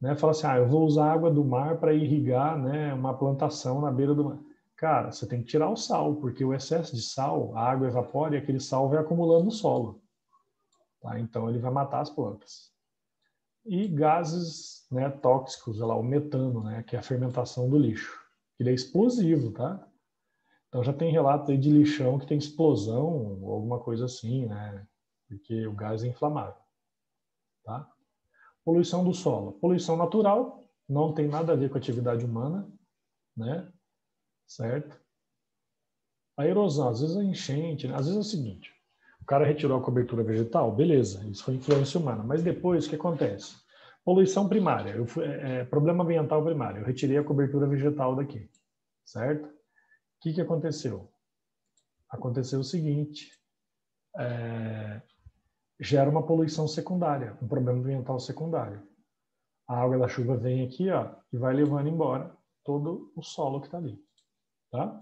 né, fala assim, eu vou usar água do mar para irrigar, né, uma plantação na beira do mar. Cara, você tem que tirar o sal, porque o excesso de sal, a água evapora e aquele sal vai acumulando no solo. Tá? Então, ele vai matar as plantas. E gases, né, tóxicos, o metano, né, que é a fermentação do lixo. Ele é explosivo, tá? Então, já tem relato aí de lixão que tem explosão ou alguma coisa assim, né? Porque o gás é inflamável. Tá? Poluição do solo. Poluição natural, não tem nada a ver com a atividade humana, né? Certo? A erosão, às vezes a enchente, né? Às vezes é o seguinte, o cara retirou a cobertura vegetal, beleza, isso foi influência humana, mas depois o que acontece? Poluição primária, problema ambiental primário, eu retirei a cobertura vegetal daqui, certo? O que aconteceu? Aconteceu o seguinte, gera uma poluição secundária, um problema ambiental secundário. A água da chuva vem aqui, e vai levando embora todo o solo que está ali, tá?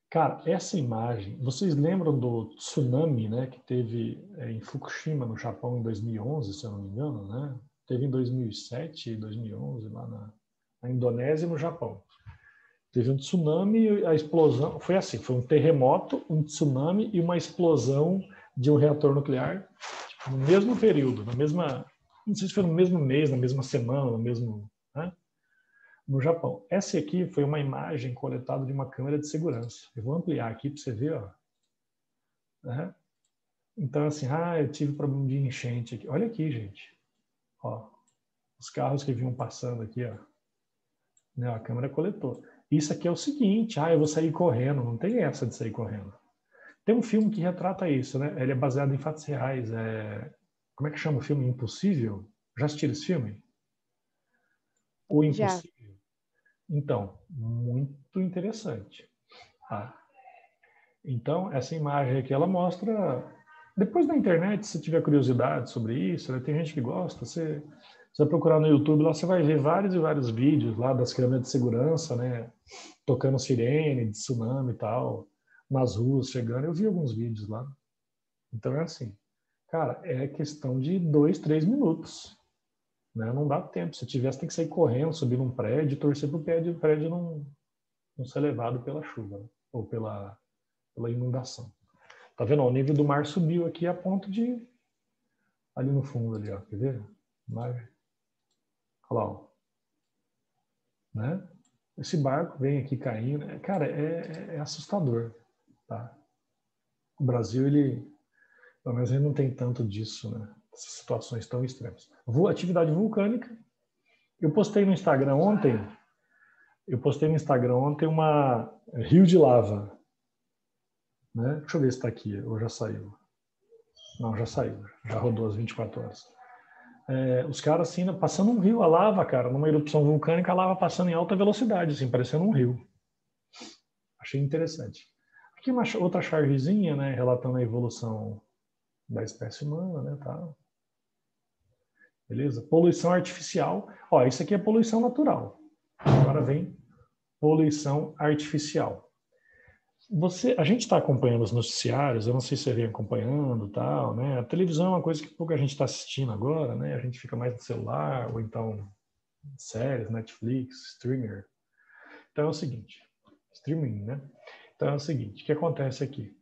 Cara, essa imagem, vocês lembram do tsunami, né, que teve em Fukushima, no Japão, em 2011, se eu não me engano, né? Teve em 2007 e 2011, lá na Indonésia e no Japão. Teve um tsunami e a explosão, foi assim, foi um terremoto, um tsunami e uma explosão de um reator nuclear no mesmo período, não sei se foi no mesmo mês, na mesma semana, no mesmo, né? no Japão. Essa aqui foi uma imagem coletada de uma câmera de segurança. Eu vou ampliar aqui para você ver, ó. Né? Então, assim, eu tive problema de enchente aqui. Olha aqui, gente. Ó, os carros que vinham passando aqui, ó. Né, a câmera coletou. Isso aqui é o seguinte, eu vou sair correndo. Não tem essa de sair correndo. Tem um filme que retrata isso, né? Ele é baseado em fatos reais. Como é que chama o filme? Impossível? Já assistiram esse filme? O Já. Impossível? Então, muito interessante. Tá? Então, essa imagem aqui, ela mostra... Depois na internet, se tiver curiosidade sobre isso, né, tem gente que gosta, você vai procurar no YouTube, lá você vai ver vários e vários vídeos lá das câmeras de segurança, né, tocando sirene, de tsunami e tal, nas ruas, chegando. Eu vi alguns vídeos lá. Então é assim, cara, é questão de 2, 3 minutos. Né? Não dá tempo. Se tivesse, tem que sair correndo, subir num prédio, torcer para o prédio não ser levado pela chuva, né? Ou pela inundação. Tá vendo? O nível do mar subiu aqui a ponto de... Ali no fundo, ali, ó. Quer ver? Mar... Olha lá, ó. Né? Esse barco vem aqui caindo. Cara, é assustador. Tá? O Brasil, pelo menos ele não tem tanto disso, né? Essas situações tão extremas. Atividade vulcânica. Eu postei no Instagram ontem uma rio de lava. Né? Deixa eu ver se está aqui, ou já saiu. Não, já saiu. Já rodou as 24 horas. Os caras, assim, passando um rio, a lava, cara, numa erupção vulcânica, a lava passando em alta velocidade, assim, parecendo um rio. Achei interessante. Aqui uma outra chargezinha, né, relatando a evolução da espécie humana, né, tá? Beleza? Poluição artificial. Ó, isso aqui é poluição natural. Agora vem poluição artificial. A gente está acompanhando os noticiários, eu não sei se você vem acompanhando, tal, né? A televisão é uma coisa que pouca gente está assistindo agora, né? A gente fica mais no celular, ou então séries, Netflix, streamer. Então é o seguinte, streaming, né? Então é o seguinte, o que acontece aqui?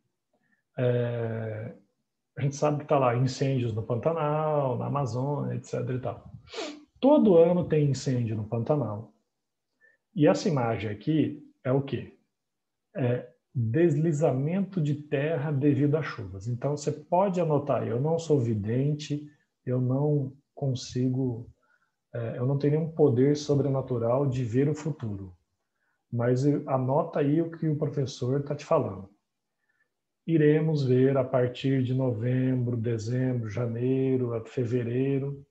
A gente sabe que está lá incêndios no Pantanal, na Amazônia, etc. e tal. Todo ano tem incêndio no Pantanal. E essa imagem aqui é o quê? Deslizamento de terra devido a chuvas. Então você pode anotar, eu não sou vidente, eu não consigo, eu não tenho nenhum poder sobrenatural de ver o futuro. Mas anota aí o que o professor está te falando. Iremos ver a partir de novembro, dezembro, janeiro, fevereiro,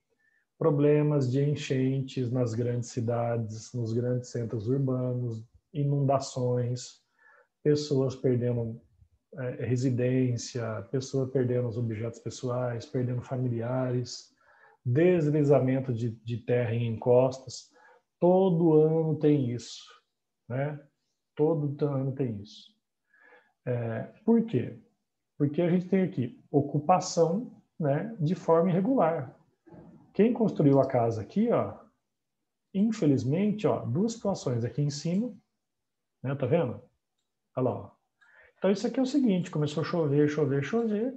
problemas de enchentes nas grandes cidades, nos grandes centros urbanos, inundações, pessoas perdendo residência, pessoas perdendo os objetos pessoais, perdendo familiares, deslizamento de terra em encostas. Todo ano tem isso, né? Todo ano tem isso. Por quê? Porque a gente tem aqui ocupação, né, de forma irregular. Quem construiu a casa aqui, ó, infelizmente, ó, duas situações aqui em cima, né, tá vendo? Olha lá, ó. Então isso aqui é o seguinte, começou a chover, chover, chover,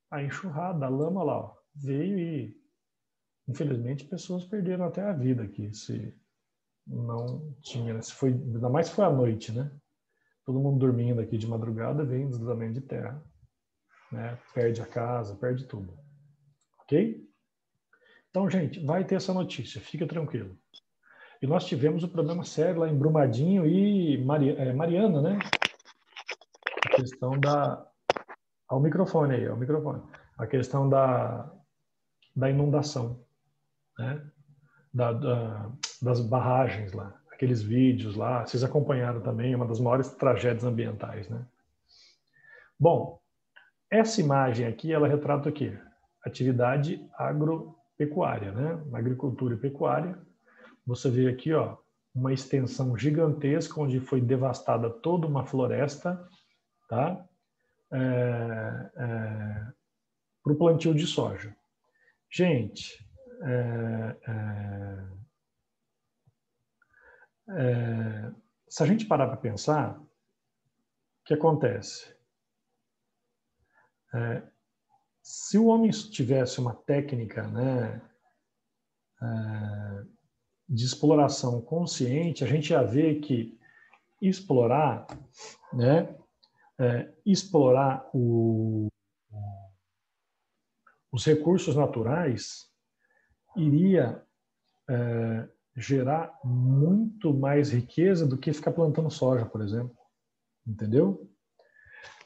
a enxurrada, a lama lá, ó, veio e, infelizmente, pessoas perderam até a vida aqui, se não tinha, se foi, ainda mais se foi à noite, né? Todo mundo dormindo aqui de madrugada, vem deslizamento de terra, né? Perde a casa, perde tudo. Ok? Então, gente, vai ter essa notícia, fica tranquilo. E nós tivemos um problema sério lá em Brumadinho e Mariana, né? A questão da... Ao microfone aí, ao microfone. A questão da inundação, né? Das barragens lá. Aqueles vídeos lá, vocês acompanharam também, uma das maiores tragédias ambientais, né? Bom, essa imagem aqui, ela retrata o quê? Atividade agropecuária, né? Agricultura e pecuária. Você vê aqui, ó, uma extensão gigantesca onde foi devastada toda uma floresta, tá? Para o plantio de soja. Gente, se a gente parar para pensar, o que acontece? Se o homem tivesse uma técnica, né, de exploração consciente, a gente já vê que explorar, né, explorar os recursos naturais iria gerar muito mais riqueza do que ficar plantando soja, por exemplo. Entendeu?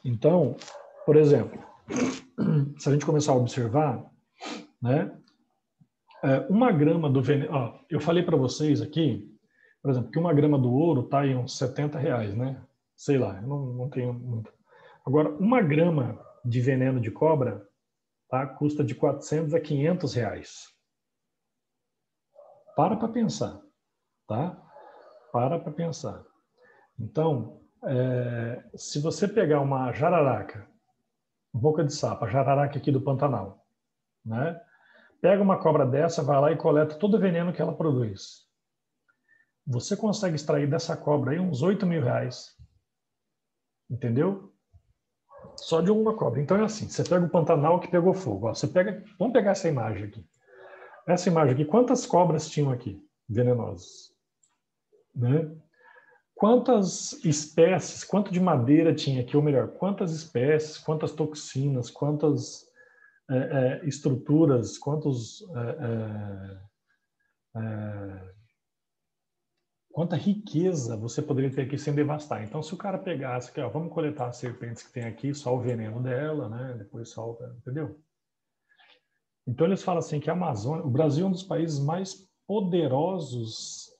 Então, por exemplo, se a gente começar a observar, né, 1 grama do veneno... Ó, eu falei para vocês aqui, por exemplo, que 1 grama do ouro está em uns R$70, né? Sei lá, eu não tenho muito. Agora, 1 grama de veneno de cobra, tá, custa de R$400 a R$500. Para pensar, tá? Para pensar. Então, se você pegar uma jararaca, boca de sapo, a jararaca aqui do Pantanal, né? Pega uma cobra dessa, vai lá e coleta todo o veneno que ela produz. Você consegue extrair dessa cobra aí uns R$8.000. Entendeu? Só de uma cobra. Então é assim, você pega o Pantanal que pegou fogo. Ó, vamos pegar essa imagem aqui. Essa imagem aqui, quantas cobras tinham aqui venenosas? Né? Quantas espécies, quanto de madeira tinha aqui, ou melhor, quantas espécies, quantas toxinas, quantas estruturas, quanta riqueza você poderia ter aqui sem devastar. Então, se o cara pegasse aqui, ó, vamos coletar as serpentes que tem aqui, só o veneno dela, né? Depois só o... Entendeu? Então, eles falam assim que a Amazônia, o Brasil é um dos países mais poderosos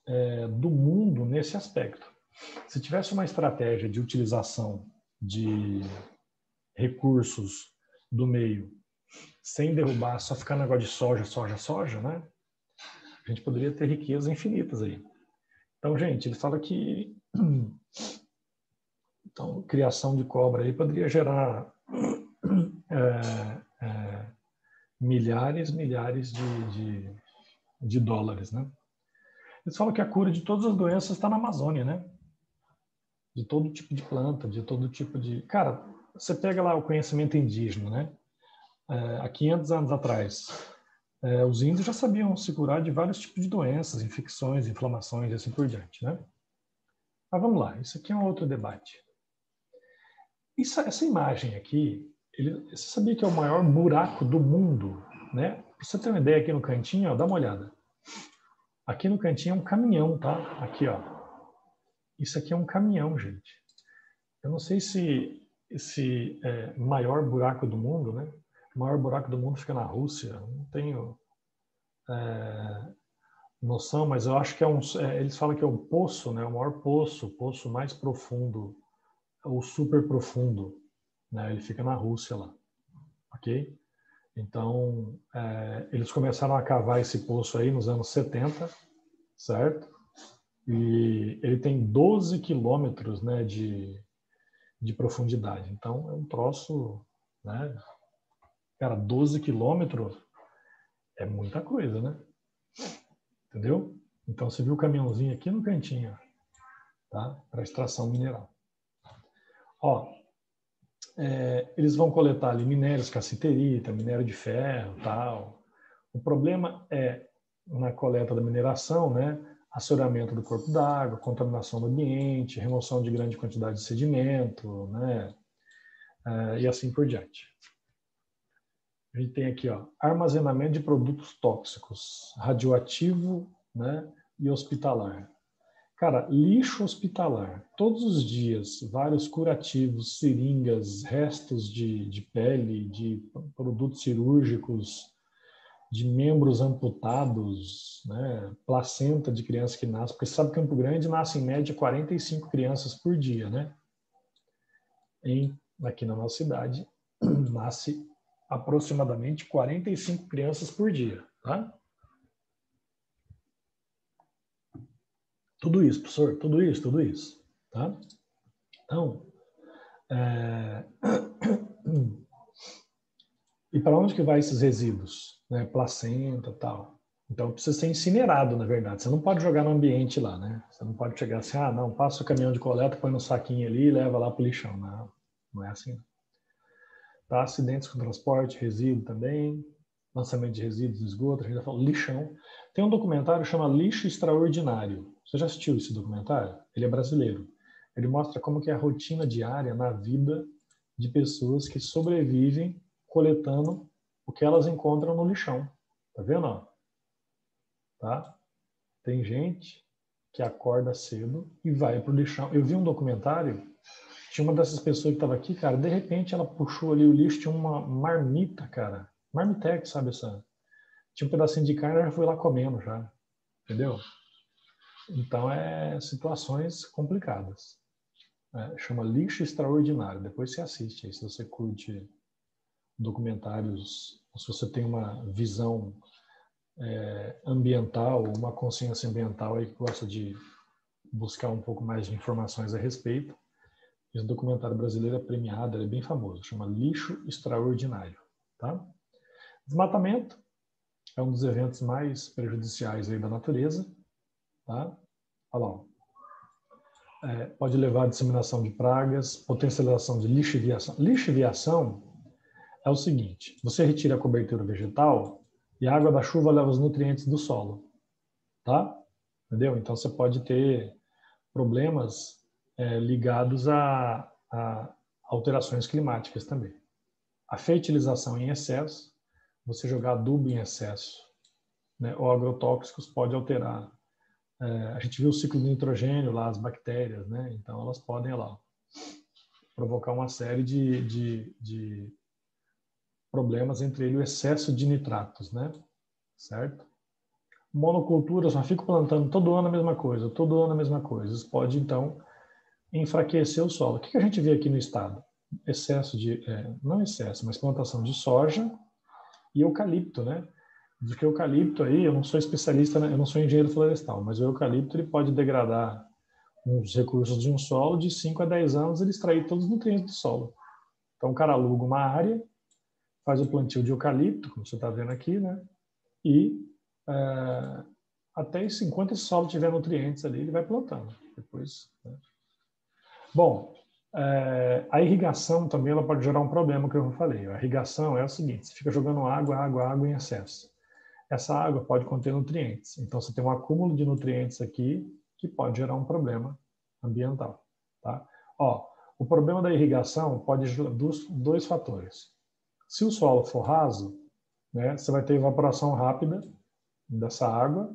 do mundo nesse aspecto. Se tivesse uma estratégia de utilização de recursos do meio sem derrubar, só ficar negócio de soja, né? A gente poderia ter riquezas infinitas aí. Então, gente, ele fala que então, criação de cobra aí poderia gerar milhares de dólares, né? Eles falam que a cura de todas as doenças está na Amazônia, né? De todo tipo de planta, de todo tipo de... Cara, você pega lá o conhecimento indígena, né? Há 500 anos atrás, os índios já sabiam se curar de vários tipos de doenças, infecções, inflamações e assim por diante, né? Mas vamos lá, isso aqui é um outro debate. Essa imagem aqui, você sabia que é o maior buraco do mundo, né? Pra você ter uma ideia, aqui no cantinho, ó, dá uma olhada. Aqui no cantinho é um caminhão, tá? Aqui, ó. Isso aqui é um caminhão, gente. Eu não sei se esse maior buraco do mundo, né? O maior buraco do mundo fica na Rússia. Não tenho noção, mas eu acho que eles falam que é um poço, né? O maior poço, o poço mais profundo, ou super profundo, né? Ele fica na Rússia lá, ok? Então, eles começaram a cavar esse poço aí nos anos 70, certo? E ele tem 12 quilômetros, né, de profundidade. Então, é um troço, né? Cara, 12 quilômetros é muita coisa, né? Entendeu? Então, você viu o caminhãozinho aqui no cantinho, tá? Para extração mineral. Ó, eles vão coletar ali minérios, cassiterita, minério de ferro, tal. O problema é na coleta da mineração, né? Assoreamento do corpo d'água, contaminação do ambiente, remoção de grande quantidade de sedimento, né? E assim por diante. A gente tem aqui, ó, armazenamento de produtos tóxicos, radioativo, né? E hospitalar. Cara, lixo hospitalar. Todos os dias, vários curativos, seringas, restos de pele, de produtos cirúrgicos, de membros amputados, né? Placenta de criança que nasce. Porque você sabe que Campo Grande nasce em média 45 crianças por dia, né? Aqui na nossa cidade, nasce aproximadamente 45 crianças por dia, tá? Tudo isso, professor, tudo isso, tá? Então, e para onde que vai esses resíduos? Né? Placenta, tal. Então, precisa ser incinerado, na verdade. Você não pode jogar no ambiente lá, né? Você não pode chegar assim, não, passa o caminhão de coleta, põe no saquinho ali e leva lá para o lixão. Não, não é assim. Tá? Acidentes com transporte, resíduo também. lançamento de resíduos, esgoto, a gente já falou, lixão. Tem um documentário que chama Lixo Extraordinário. Você já assistiu esse documentário? Ele é brasileiro. Ele mostra como que é a rotina diária na vida de pessoas que sobrevivem coletando o que elas encontram no lixão. Tá vendo? Ó? Tá? Tem gente que acorda cedo e vai pro lixão. Eu vi um documentário, tinha uma dessas pessoas que estava aqui, cara, de repente ela puxou ali o lixo, tinha uma marmita, cara. Marmitex, sabe essa? Tinha um pedacinho de carne, ela já foi lá comendo já. Entendeu? Então, é situações complicadas. Chama Lixo Extraordinário. Depois você assiste aí, se você curte documentários, se você tem uma visão ambiental, uma consciência ambiental aí que gosta de buscar um pouco mais de informações a respeito. Esse documentário brasileiro é premiado, ele é bem famoso, chama Lixo Extraordinário. Tá? Desmatamento é um dos eventos mais prejudiciais aí da natureza. Tá? Olha lá. Pode levar à disseminação de pragas, potencialização de lixiviação. Lixiviação é o seguinte, você retira a cobertura vegetal e a água da chuva leva os nutrientes do solo. Tá? Entendeu? Então você pode ter problemas ligados a alterações climáticas também. A fertilização em excesso, você jogar adubo em excesso, né, ou agrotóxicos pode alterar. A gente viu o ciclo do nitrogênio lá, as bactérias, né? Então elas podem lá provocar uma série de problemas, entre eles o excesso de nitratos, né? Certo? Monocultura, só fico plantando todo ano a mesma coisa, todo ano a mesma coisa. Isso pode, então, enfraquecer o solo. O que a gente vê aqui no estado? Excesso de, não excesso, mas plantação de soja e eucalipto, né? Porque o eucalipto aí, eu não sou especialista, né? Eu não sou engenheiro florestal, mas o eucalipto ele pode degradar os recursos de um solo de 5 a 10 anos, ele extrair todos os nutrientes do solo. Então o cara aluga uma área, faz o plantio de eucalipto, como você está vendo aqui, né? E até enquanto esse solo tiver nutrientes ali, ele vai plantando. Depois, né? Bom, a irrigação também ela pode gerar um problema que eu falei. A irrigação é o seguinte, você fica jogando água em excesso. Essa água pode conter nutrientes. Então, você tem um acúmulo de nutrientes aqui que pode gerar um problema ambiental. Tá? Ó, o problema da irrigação pode gerar dois fatores. Se o solo for raso, né, você vai ter evaporação rápida dessa água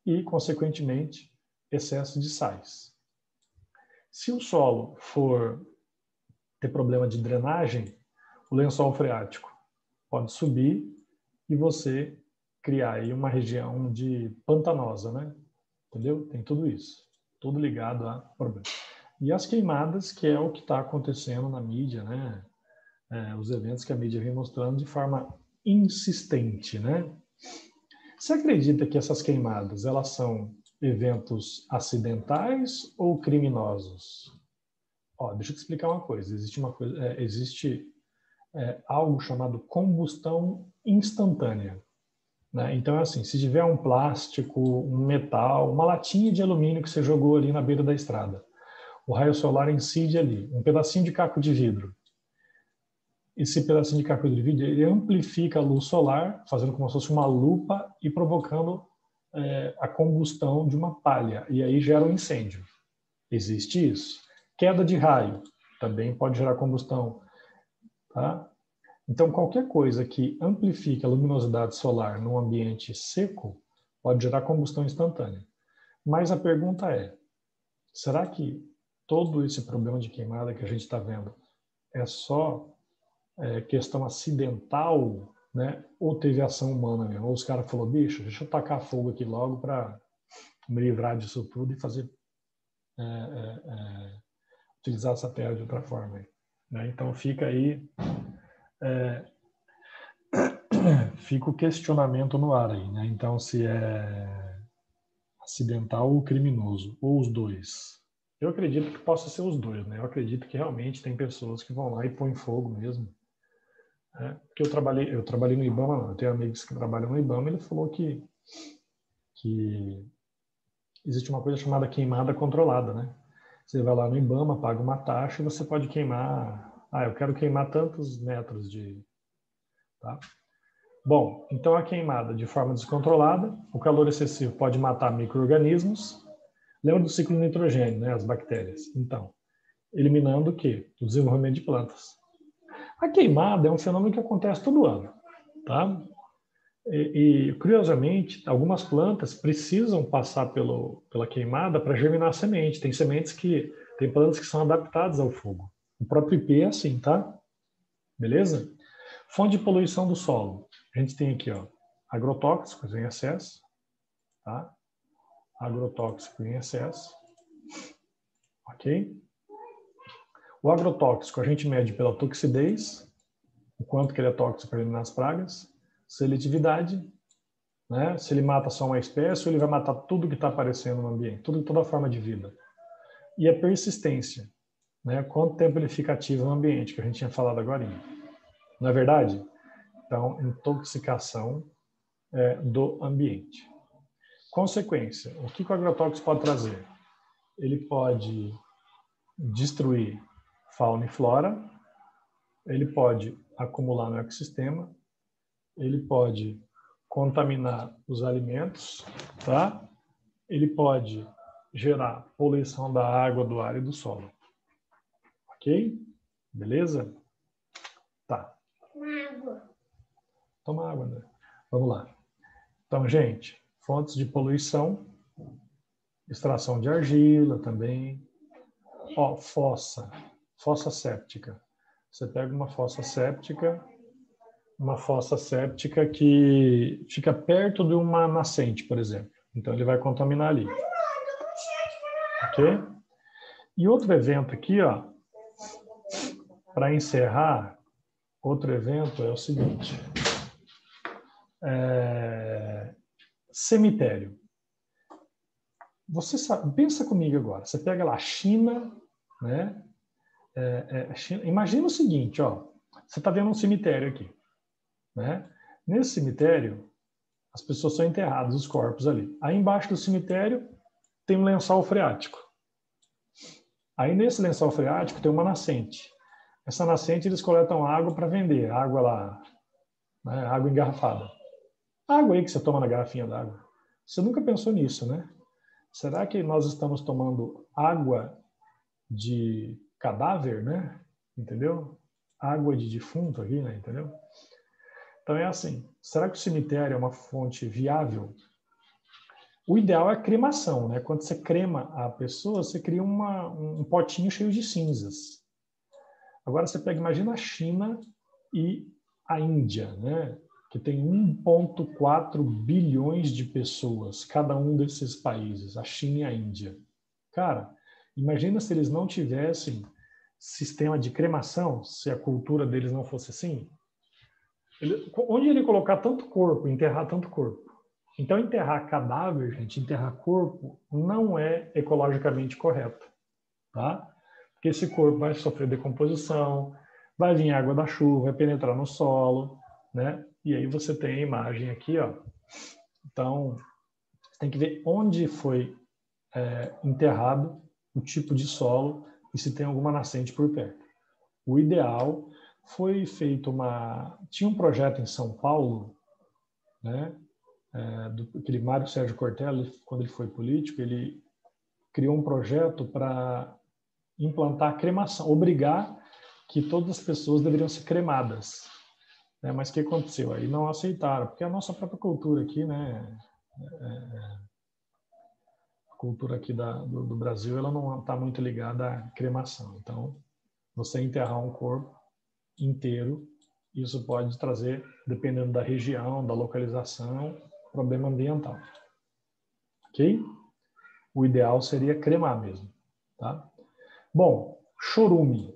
e, consequentemente, excesso de sais. Se o solo for ter problema de drenagem, o lençol freático pode subir e você criar aí uma região de pantanosa, né? Entendeu? Tem tudo isso. Tudo ligado a problema. E as queimadas, que é o que está acontecendo na mídia, né? Os eventos que a mídia vem mostrando de forma insistente, né? Você acredita que essas queimadas, elas são eventos acidentais ou criminosos? Ó, deixa eu te explicar uma coisa. Existe algo chamado combustão instantânea. Né? Então, é assim, se tiver um plástico, um metal, uma latinha de alumínio que você jogou ali na beira da estrada, o raio solar incide ali, um pedacinho de caco de vidro. Esse pedacinho de caco de vidro, ele amplifica a luz solar, fazendo como se fosse uma lupa e provocando a combustão de uma palha. E aí gera um incêndio. Existe isso. Queda de raio também pode gerar combustão. Tá? Então, qualquer coisa que amplifique a luminosidade solar num ambiente seco pode gerar combustão instantânea. Mas a pergunta é, será que todo esse problema de queimada que a gente está vendo é só questão acidental, né? Ou teve ação humana mesmo? Ou os caras falaram, bicho, deixa eu tacar fogo aqui logo para me livrar disso tudo e fazer utilizar essa terra de outra forma. Né? Então, fica aí fica o questionamento no ar aí, né? Então, se é acidental ou criminoso, ou os dois. Eu acredito que possa ser os dois, né? Eu acredito que realmente tem pessoas que vão lá e põem fogo mesmo. Porque eu trabalhei no IBAMA, não. Eu tenho amigos que trabalham no IBAMA, ele falou que existe uma coisa chamada queimada controlada, né? Você vai lá no IBAMA, paga uma taxa e você pode queimar... eu quero queimar tantos metros de... Tá? Bom, então a queimada de forma descontrolada, o calor excessivo pode matar micro-organismos. Lembra do ciclo do nitrogênio, né? As bactérias. Então, eliminando o quê? O desenvolvimento de plantas. A queimada é um fenômeno que acontece todo ano, tá? Curiosamente, algumas plantas precisam passar pela queimada para germinar a semente. Tem plantas que são adaptadas ao fogo. O próprio ipê é assim, tá? Beleza? Fonte de poluição do solo. A gente tem aqui, ó, agrotóxicos em excesso, tá? Agrotóxico em excesso. Ok? O agrotóxico a gente mede pela toxidez, o quanto que ele é tóxico para eliminar as pragas, seletividade, né? Se ele mata só uma espécie ou ele vai matar tudo que está aparecendo no ambiente, toda forma de vida. E a persistência, né? Quanto tempo ele fica ativo no ambiente, que a gente tinha falado agora. Não é verdade? Então, intoxicação do ambiente. Consequência, o que o agrotóxico pode trazer? Ele pode destruir fauna e flora, ele pode acumular no ecossistema, ele pode contaminar os alimentos, tá? Ele pode gerar poluição da água, do ar e do solo. Ok? Beleza? Tá. Toma água, André. Vamos lá. Então, gente, fontes de poluição, extração de argila também. Ó, fossa séptica. Você pega uma fossa séptica que fica perto de uma nascente, por exemplo. Então, ele vai contaminar ali. Ok? E outro evento aqui, ó, para encerrar, outro evento é o seguinte. Cemitério. Você sabe, pensa comigo agora. Você pega lá a China, né? China, imagina o seguinte, ó. Você está vendo um cemitério aqui, né? Nesse cemitério, as pessoas são enterradas, os corpos ali. Aí embaixo do cemitério tem um lençol freático. Aí nesse lençol freático tem uma nascente. Essa nascente eles coletam água para vender, água lá, né? Água engarrafada. Água aí que você toma na garrafinha d'água. Você nunca pensou nisso, né? Será que nós estamos tomando água de cadáver, né? Entendeu? Água de defunto aqui, né? Entendeu? Então é assim. Será que o cemitério é uma fonte viável? O ideal é a cremação, né? Quando você crema a pessoa, você cria um potinho cheio de cinzas. Agora você pega, imagina a China e a Índia, né? Que tem 1,4 bilhões de pessoas, cada um desses países, a China e a Índia. Cara, imagina se eles não tivessem sistema de cremação, se a cultura deles não fosse assim. Onde ele colocar tanto corpo, enterrar tanto corpo? Então, enterrar cadáver, gente, enterrar corpo, não é ecologicamente correto, tá? Porque esse corpo vai sofrer decomposição, vai vir água da chuva, vai penetrar no solo, né? E aí você tem a imagem aqui, ó. Então, tem que ver onde foi enterrado, o tipo de solo e se tem alguma nascente por perto. O ideal foi feito tinha um projeto em São Paulo, né? Aquele Mário Sérgio Cortella, quando ele foi político, ele criou um projeto para implantar a cremação, obrigar que todas as pessoas deveriam ser cremadas. Né? Mas o que aconteceu? Aí não aceitaram, porque a nossa própria cultura aqui, né? A cultura aqui do Brasil, ela não está muito ligada à cremação. Então, você enterrar um corpo inteiro, isso pode trazer, dependendo da região, da localização, problema ambiental. Ok? O ideal seria cremar mesmo. Tá? Bom, chorume.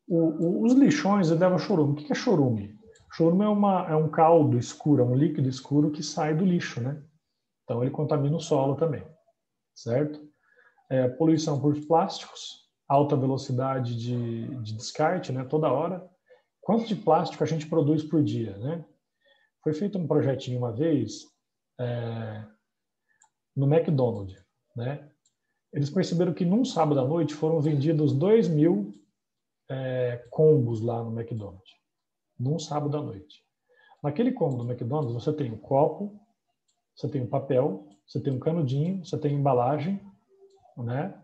Os lixões levam chorume. O que é chorume? Chorume é um caldo escuro, é um líquido escuro que sai do lixo, né? Então ele contamina o solo também, certo? Poluição por plásticos, alta velocidade de descarte, né? Toda hora. Quanto de plástico a gente produz por dia, né? Foi feito um projetinho uma vez no McDonald's, né? Eles perceberam que num sábado à noite foram vendidos 2.000 combos lá no McDonald's, num sábado à noite. Naquele combo do McDonald's, você tem o copo, você tem o papel, você tem um canudinho, você tem embalagem, né?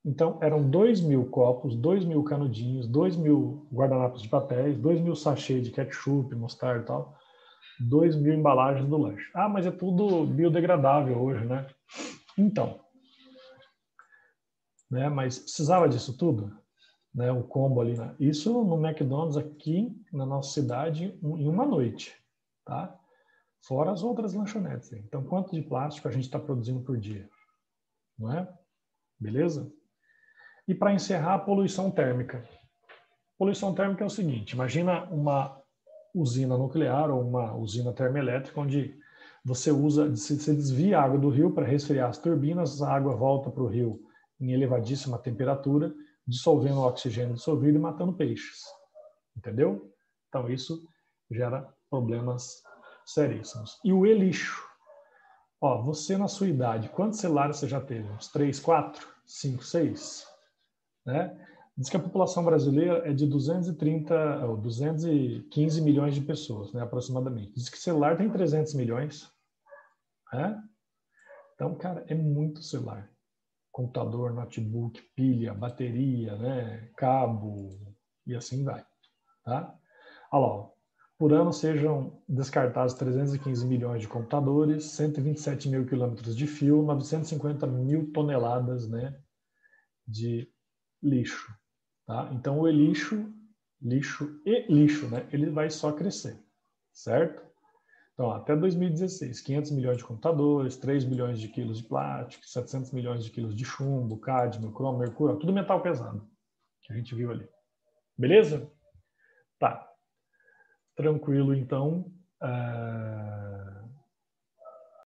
Então, eram 2.000 copos, 2.000 canudinhos, 2.000 guardanapos de papéis, 2.000 sachês de ketchup, mostarda e tal, 2.000 embalagens do lanche. Ah, mas é tudo biodegradável hoje, né? Então, né? Mas precisava disso tudo? Né? O combo ali, né? Isso no McDonald's aqui na nossa cidade em uma noite, tá? Fora as outras lanchonetes. Então, quanto de plástico a gente está produzindo por dia? Não é? Beleza? E para encerrar, a poluição térmica. Poluição térmica é o seguinte, imagina uma usina nuclear ou uma usina termoelétrica onde você desvia a água do rio para resfriar as turbinas, a água volta para o rio em elevadíssima temperatura, dissolvendo o oxigênio dissolvido e matando peixes. Entendeu? Então isso gera problemas seríssimos. E o e-lixo? Ó, você na sua idade, quantos celulares você já teve? Uns 3, 4, 5, 6? Né? Diz que a população brasileira é de 215 milhões de pessoas, né, aproximadamente. Diz que celular tem 300 milhões. Né? Então, cara, é muito celular. Computador, notebook, pilha, bateria, né, cabo e assim vai. Tá? Olha lá, ó. Por ano sejam descartados 315 milhões de computadores, 127 mil quilômetros de fio, 950 mil toneladas, né, de lixo. Tá? Então, o lixo, né, ele vai só crescer, certo? Então, até 2016, 500 milhões de computadores, 3 milhões de quilos de plástico, 700 milhões de quilos de chumbo, cádmio, cromo, mercúrio, tudo metal pesado, que a gente viu ali. Beleza? Tá. Tranquilo, então.